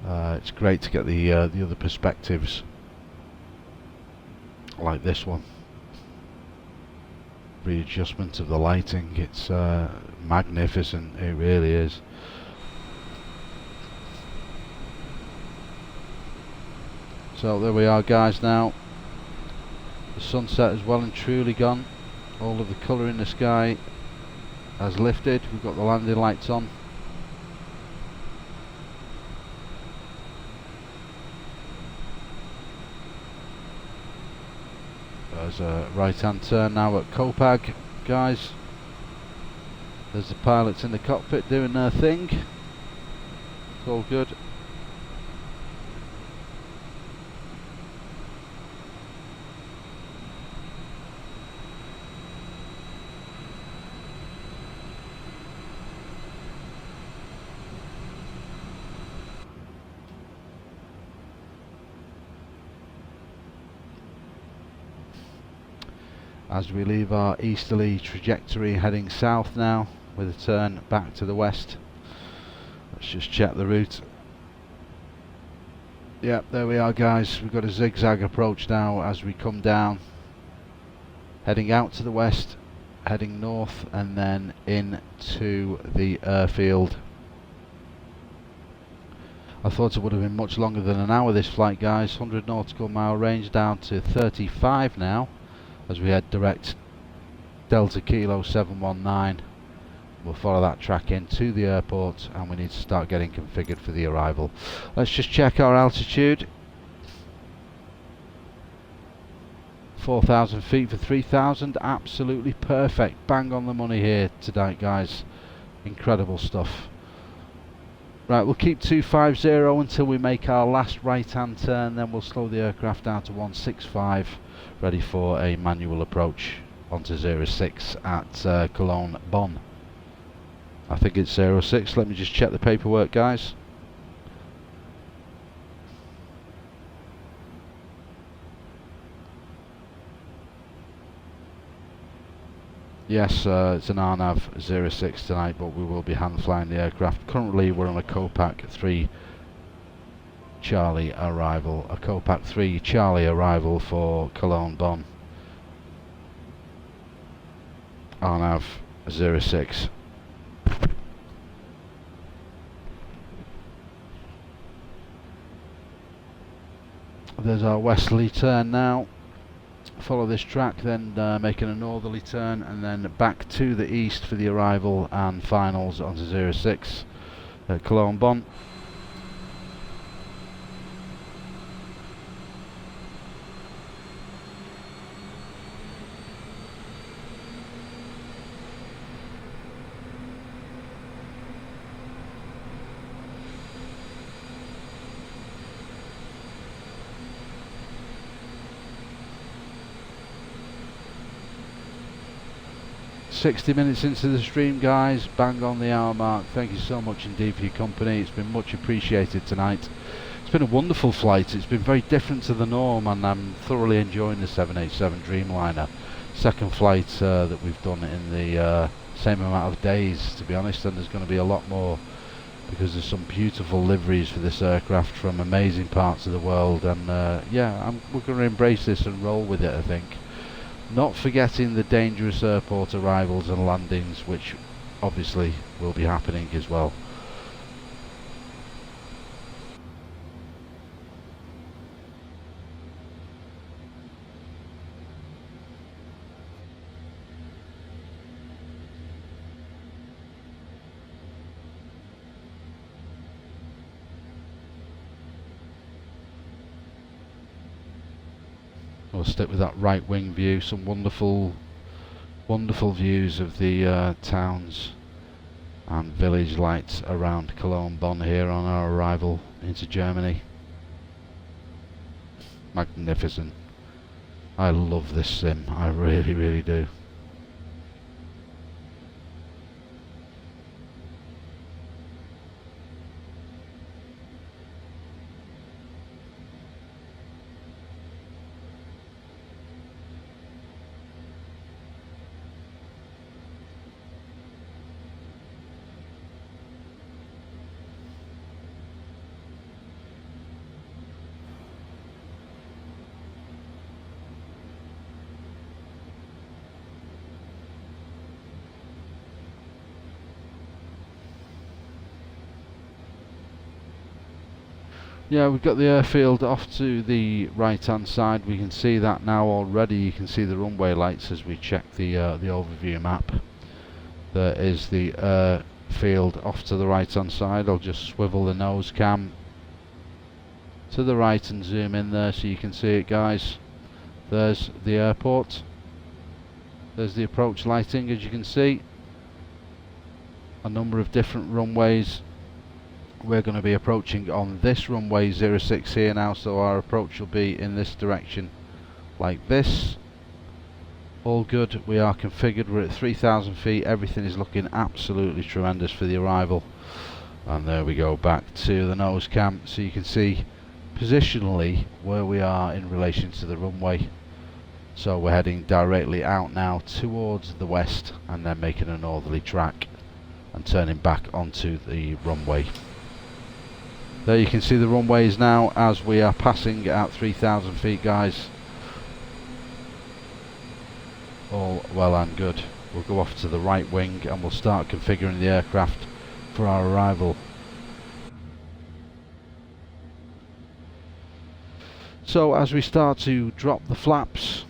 It's great to get the other perspectives like this one. Readjustment of the lighting, it's magnificent, it really is. So there we are, guys. Now the sunset has well and truly gone. All of the colour in the sky has lifted. We've got the landing lights on. There's a right hand turn now at Copag, guys. There's the pilots in the cockpit doing their thing. It's all good. As we leave our easterly trajectory heading south now with a turn back to the west. Let's just check the route. Yep, there we are, guys. We've got a zigzag approach now as we come down, heading out to the west, heading north and then into the airfield. I thought it would have been much longer than an hour, this flight, guys. 100 nautical mile range down to 35 now as we head direct Delta Kilo 719. We'll follow that track into the airport and we need to start getting configured for the arrival. Let's just check our altitude. 4,000 feet for 3,000, absolutely perfect, bang on the money here tonight, guys. Incredible stuff. Right, we'll keep 250 until we make our last right hand turn, then we'll slow the aircraft down to 165, ready for a manual approach onto 06 at Cologne Bonn. I think it's 06, let me just check the paperwork, guys. Yes, it's an RNAV 06 tonight, but we will be hand flying the aircraft. Currently we're on a Copac 3 Charlie arrival, a Copac 3 Charlie arrival for Cologne Bonn. RNAV 06. There's our westerly turn now. Follow this track, then making a northerly turn and then back to the east for the arrival and finals onto 06 at Cologne Bonn. $60 minutes into the stream, guys, bang on the hour mark. Thank you so much indeed for your company. It's been much appreciated tonight. It's been a wonderful flight. It's been very different to the norm and I'm thoroughly enjoying the 787 Dreamliner. Second flight that we've done in the same amount of days, to be honest, and there's going to be a lot more because there's some beautiful liveries for this aircraft from amazing parts of the world, and yeah, we're going to embrace this and roll with it, I think. Not forgetting the dangerous airport arrivals and landings, which obviously will be happening as well. We'll stick with that right wing view. Some wonderful views of the towns and village lights around Cologne Bonn here on our arrival into Germany. Magnificent. I love this sim, I really do. Yeah, we've got the airfield off to the right hand side. We can see that now already. You can see the runway lights as we check the overview map. There is the airfield off to the right hand side. I'll just swivel the nose cam to the right and zoom in there so you can see it, guys. There's the airport. There's the approach lighting, as you can see. A number of different runways. We're going to be approaching on this runway 06 here now, so our approach will be in this direction like this. All good, we are configured, we're at 3,000 feet, everything is looking absolutely tremendous for the arrival. And there we go, back to the nose cam, so you can see positionally where we are in relation to the runway. So we're heading directly out now towards the west and then making a northerly track and turning back onto the runway. There you can see the runways now as we are passing at 3,000 feet, guys. All well and good. We'll go off to the right wing and we'll start configuring the aircraft for our arrival. So as we start to drop the flaps,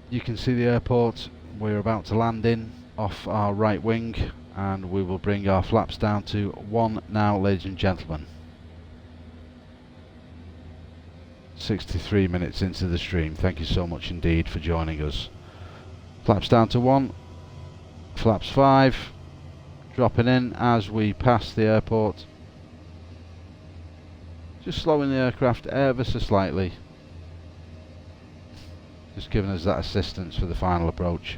you can see the airport we're about to land in off our right wing, and we will bring our flaps down to 1 now, ladies and gentlemen. 63 minutes into the stream. Thank you so much indeed for joining us. Flaps down to 1, flaps 5, dropping in as we pass the airport. Just slowing the aircraft ever so slightly. Just giving us that assistance for the final approach.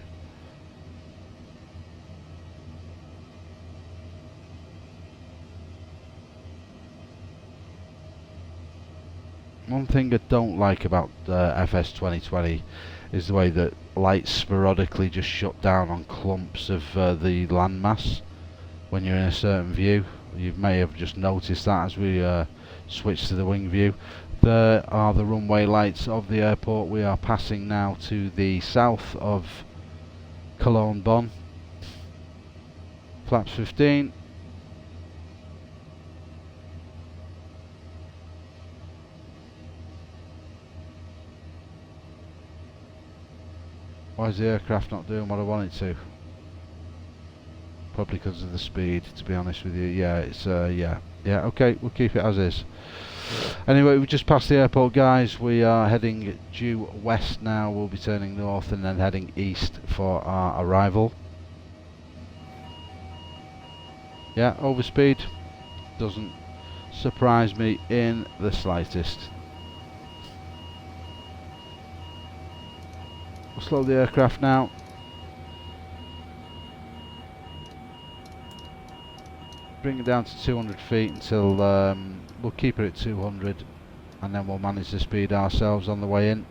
One thing I don't like about FS 2020 is the way that lights sporadically just shut down on clumps of the landmass when you're in a certain view. You may have just noticed that as we switch to the wing view. There are the runway lights of the airport. We are passing now to the south of Cologne Bonn. Flaps 15. Why is the aircraft not doing what I want it to? Probably because of the speed, to be honest with you. Yeah, it's yeah, okay, we'll keep it as is. Anyway, we just passed the airport, guys. We are heading due west now. We'll be turning north and then heading east for our arrival. Yeah, overspeed doesn't surprise me in the slightest. We'll slow the aircraft now. Bring it down to 200 feet until we'll keep it at 200, and then we'll manage the speed ourselves on the way in.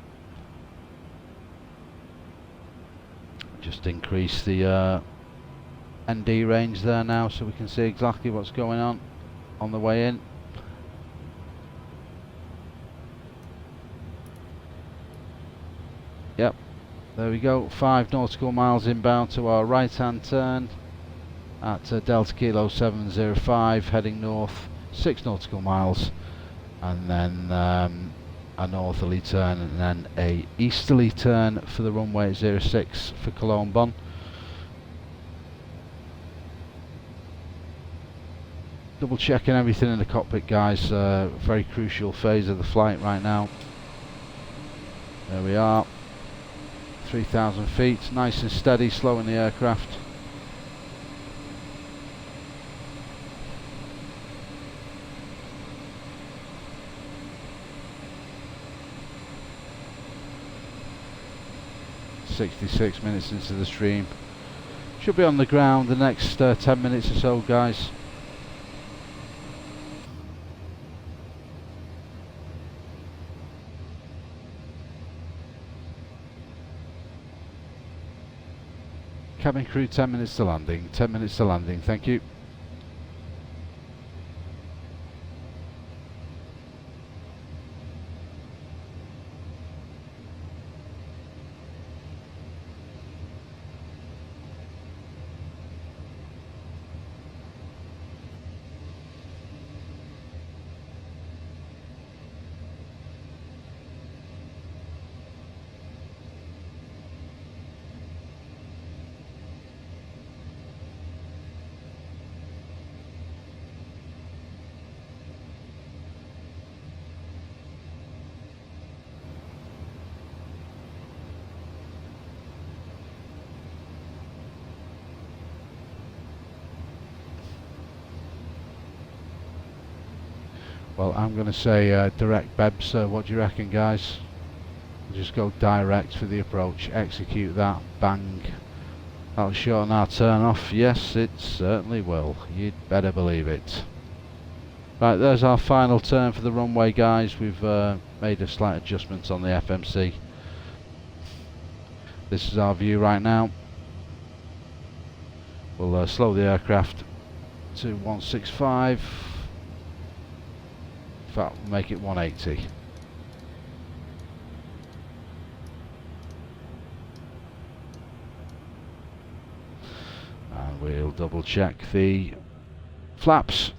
Just increase the ND range there now so we can see exactly what's going on the way in. Yep, there we go, 5 nautical miles inbound to our right hand turn at Delta Kilo 705, heading north 6 nautical miles, and then a northerly turn and then a easterly turn for the runway 06 for Cologne Bonn. Double checking everything in the cockpit, guys. Very crucial phase of the flight right now. There we are. 3,000 feet, nice and steady, slowing the aircraft. .66 minutes into the stream. Should be on the ground the next 10 minutes or so, guys. Cabin crew, 10 minutes to landing. 10 minutes to landing, thank you. Well, I'm going to say direct Bebs. What do you reckon, guys? We'll just go direct for the approach. Execute that. Bang. That'll shorten our turn off. Yes, it certainly will. You'd better believe it. Right, there's our final turn for the runway, guys. We've made a slight adjustment on the FMC. This is our view right now. We'll slow the aircraft to 165. In fact, we'll make it 180. And we'll double check the flaps.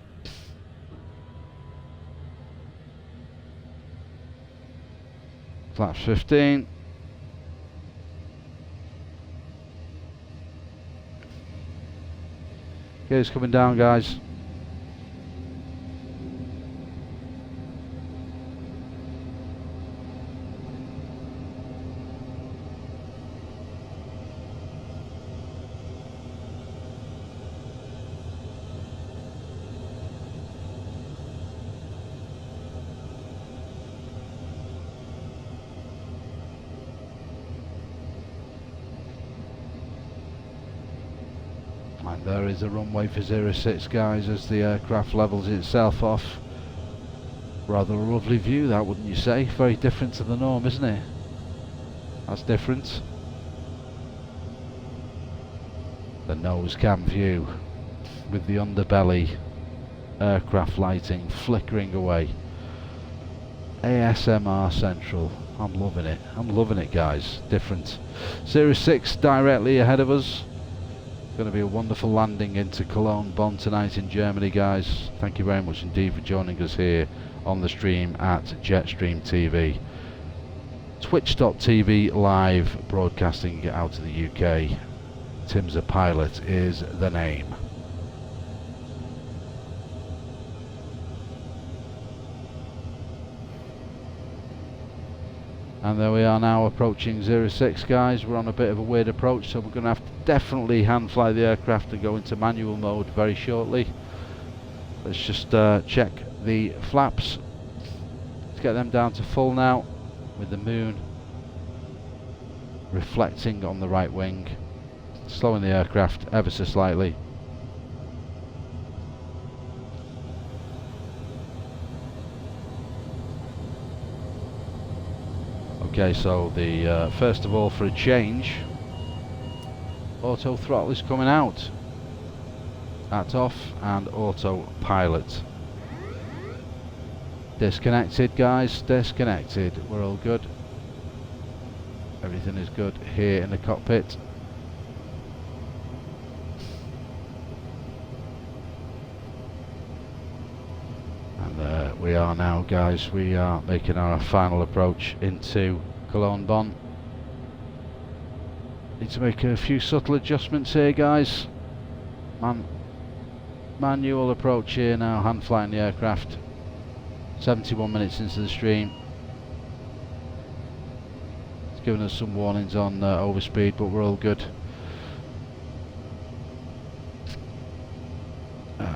Flaps 15. Gears coming down, guys. And there is the runway for 06, guys, as the aircraft levels itself off. Rather a lovely view, that, wouldn't you say? Very different to the norm, isn't it? That's different. The nose cam view with the underbelly aircraft lighting flickering away. ASMR Central. I'm loving it. I'm loving it, guys. Different. 06 directly ahead of us. Going to be a wonderful landing into Cologne Bonn tonight in Germany, guys. Thank you very much indeed for joining us here on the stream at Jetstream TV. Twitch.tv live broadcasting out to the UK. Tim's a Pilot is the name. And there we are now approaching 06, guys. We're on a bit of a weird approach, so we're going to have to definitely hand fly the aircraft and go into manual mode very shortly. Let's just check the flaps. Let's get them down to full now, with the moon reflecting on the right wing. Slowing the aircraft ever so slightly. Okay, so the first of all, for a change, auto throttle is coming out. That's off, and autopilot. Disconnected, guys, disconnected. We're all good. Everything is good here in the cockpit. And we are now, guys, we are making our final approach into Cologne Bonn. Need to make a few subtle adjustments here, guys. Manual approach here now, hand flying the aircraft. 71 minutes into the stream. giving us some warnings on overspeed, but we're all good.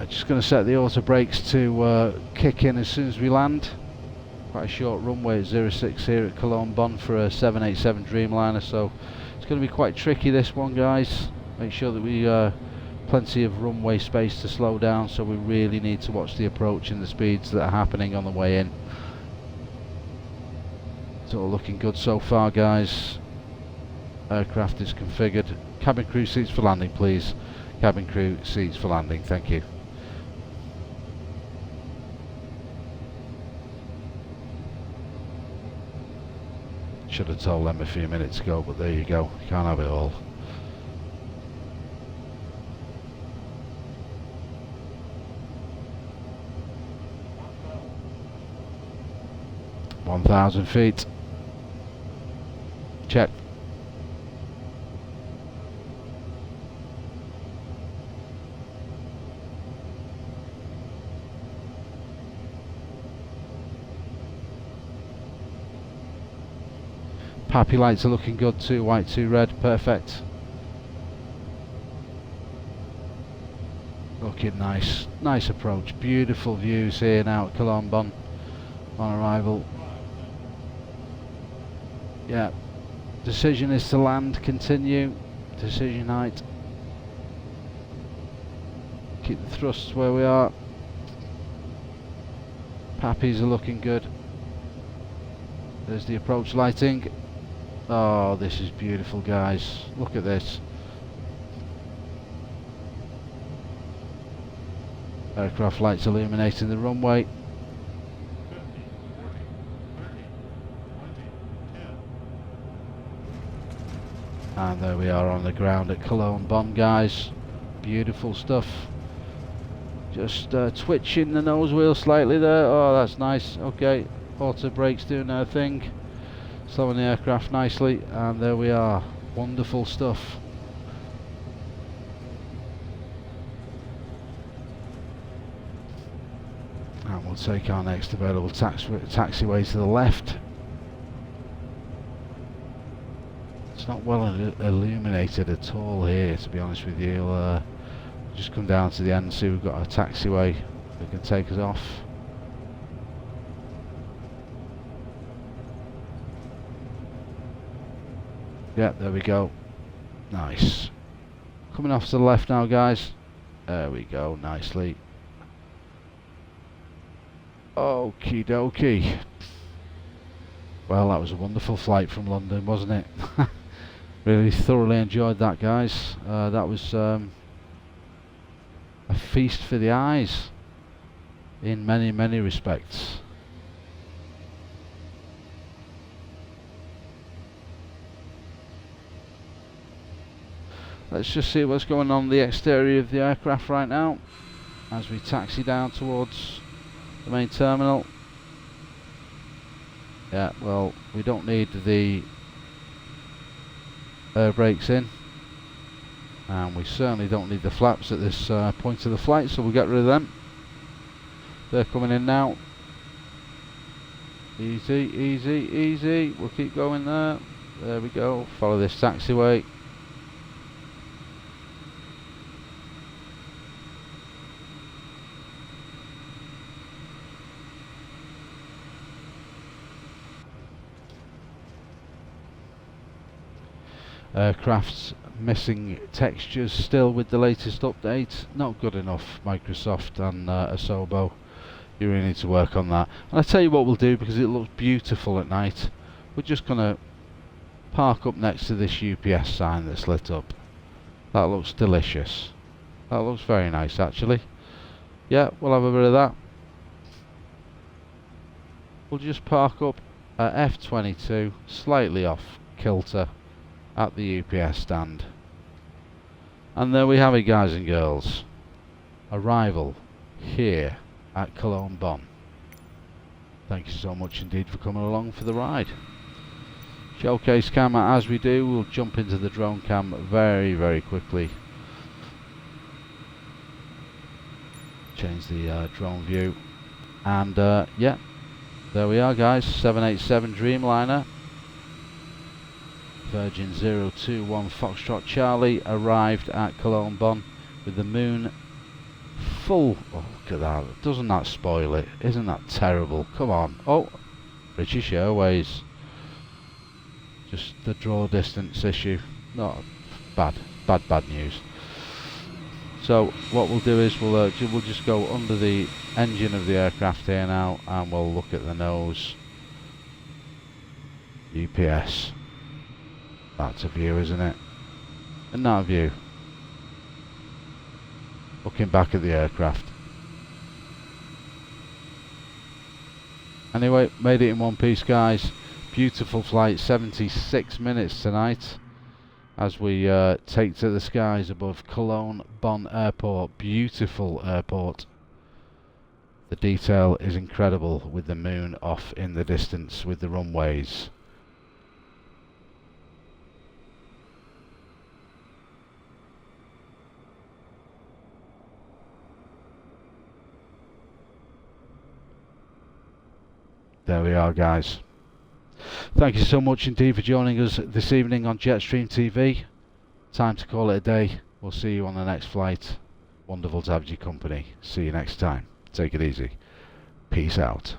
Just going to set the auto brakes to kick in as soon as we land. Quite a short runway at 06 here at Cologne Bonn for a 787 Dreamliner, so it's going to be quite tricky this one, guys. Make sure that we plenty of runway space to slow down, so we really need to watch the approach and the speeds that are happening on the way in. It's all looking good so far, guys. Aircraft is configured. Cabin crew seats for landing, please. Cabin crew seats for landing, thank you. Should have told them a few minutes ago, but there you go. You can't have it all. $1,000 check. Pappy lights are looking good, 2 white 2 red, perfect. Looking nice, nice approach, beautiful views here now at Cologne Bonn on arrival. Yeah, decision is to land, continue, decision height. Keep the thrusts where we are. Pappies are looking good. There's the approach lighting. Oh, this is beautiful, guys. Look at this. Aircraft lights illuminating the runway. And there we are on the ground at Cologne Bonn, guys. Beautiful stuff. Just twitching the nose wheel slightly there. Oh, that's nice. Okay, auto brakes doing their thing. Slowing the aircraft nicely, and there we are. Wonderful stuff. And we'll take our next available taxiway to the left. It's not well illuminated at all here, to be honest with you. Just come down to the end and see we've got a taxiway that can take us off. Yeah, there we go. Nice. Coming off to the left now, guys. There we go, nicely. Okie dokie. Well, that was a wonderful flight from London, wasn't it? Really thoroughly enjoyed that, guys. That was a feast for the eyes in many, many respects. Let's just see what's going on the exterior of the aircraft right now as we taxi down towards the main terminal. Yeah, well, we don't need the air brakes in, and we certainly don't need the flaps at this point of the flight, so we'll get rid of them. They're coming in now. Easy, easy, easy. We'll keep going there. There we go. Follow this taxiway. Aircraft's missing textures still with the latest update. Not good enough, Microsoft and Asobo. You really need to work on that. And I'll tell you what we'll do, because it looks beautiful at night. We're just going to park up next to this UPS sign that's lit up. That looks delicious. That looks very nice, actually. Yeah, we'll have a bit of that. We'll just park up at F22, slightly off kilter, at the UPS stand. And there we have it, guys and girls. Arrival here at Cologne Bonn. Thank you so much indeed for coming along for the ride. Showcase camera as we do. We'll jump into the drone cam very, very quickly. Change the drone view. And yeah, there we are, guys. 787 Dreamliner. Virgin 021 Foxtrot Charlie arrived at Cologne Bonn with the moon full. Oh, look at that. Doesn't that spoil it? Isn't that terrible? Come on. Oh, British Airways. Just the draw distance issue. Not bad news. So what we'll do is we'll just go under the engine of the aircraft here now, and we'll look at the nose. UPS. That's a view, isn't it? And that view. Looking back at the aircraft. Anyway, made it in one piece, guys. Beautiful flight, 76 minutes tonight, as we take to the skies above Cologne Bonn Airport. Beautiful airport. The detail is incredible with the moon off in the distance with the runways. There we are, guys. Thank you so much indeed for joining us this evening on Jetstream TV. Time to call it a day. We'll see you on the next flight. Wonderful to have your company. See you next time. Take it easy. Peace out.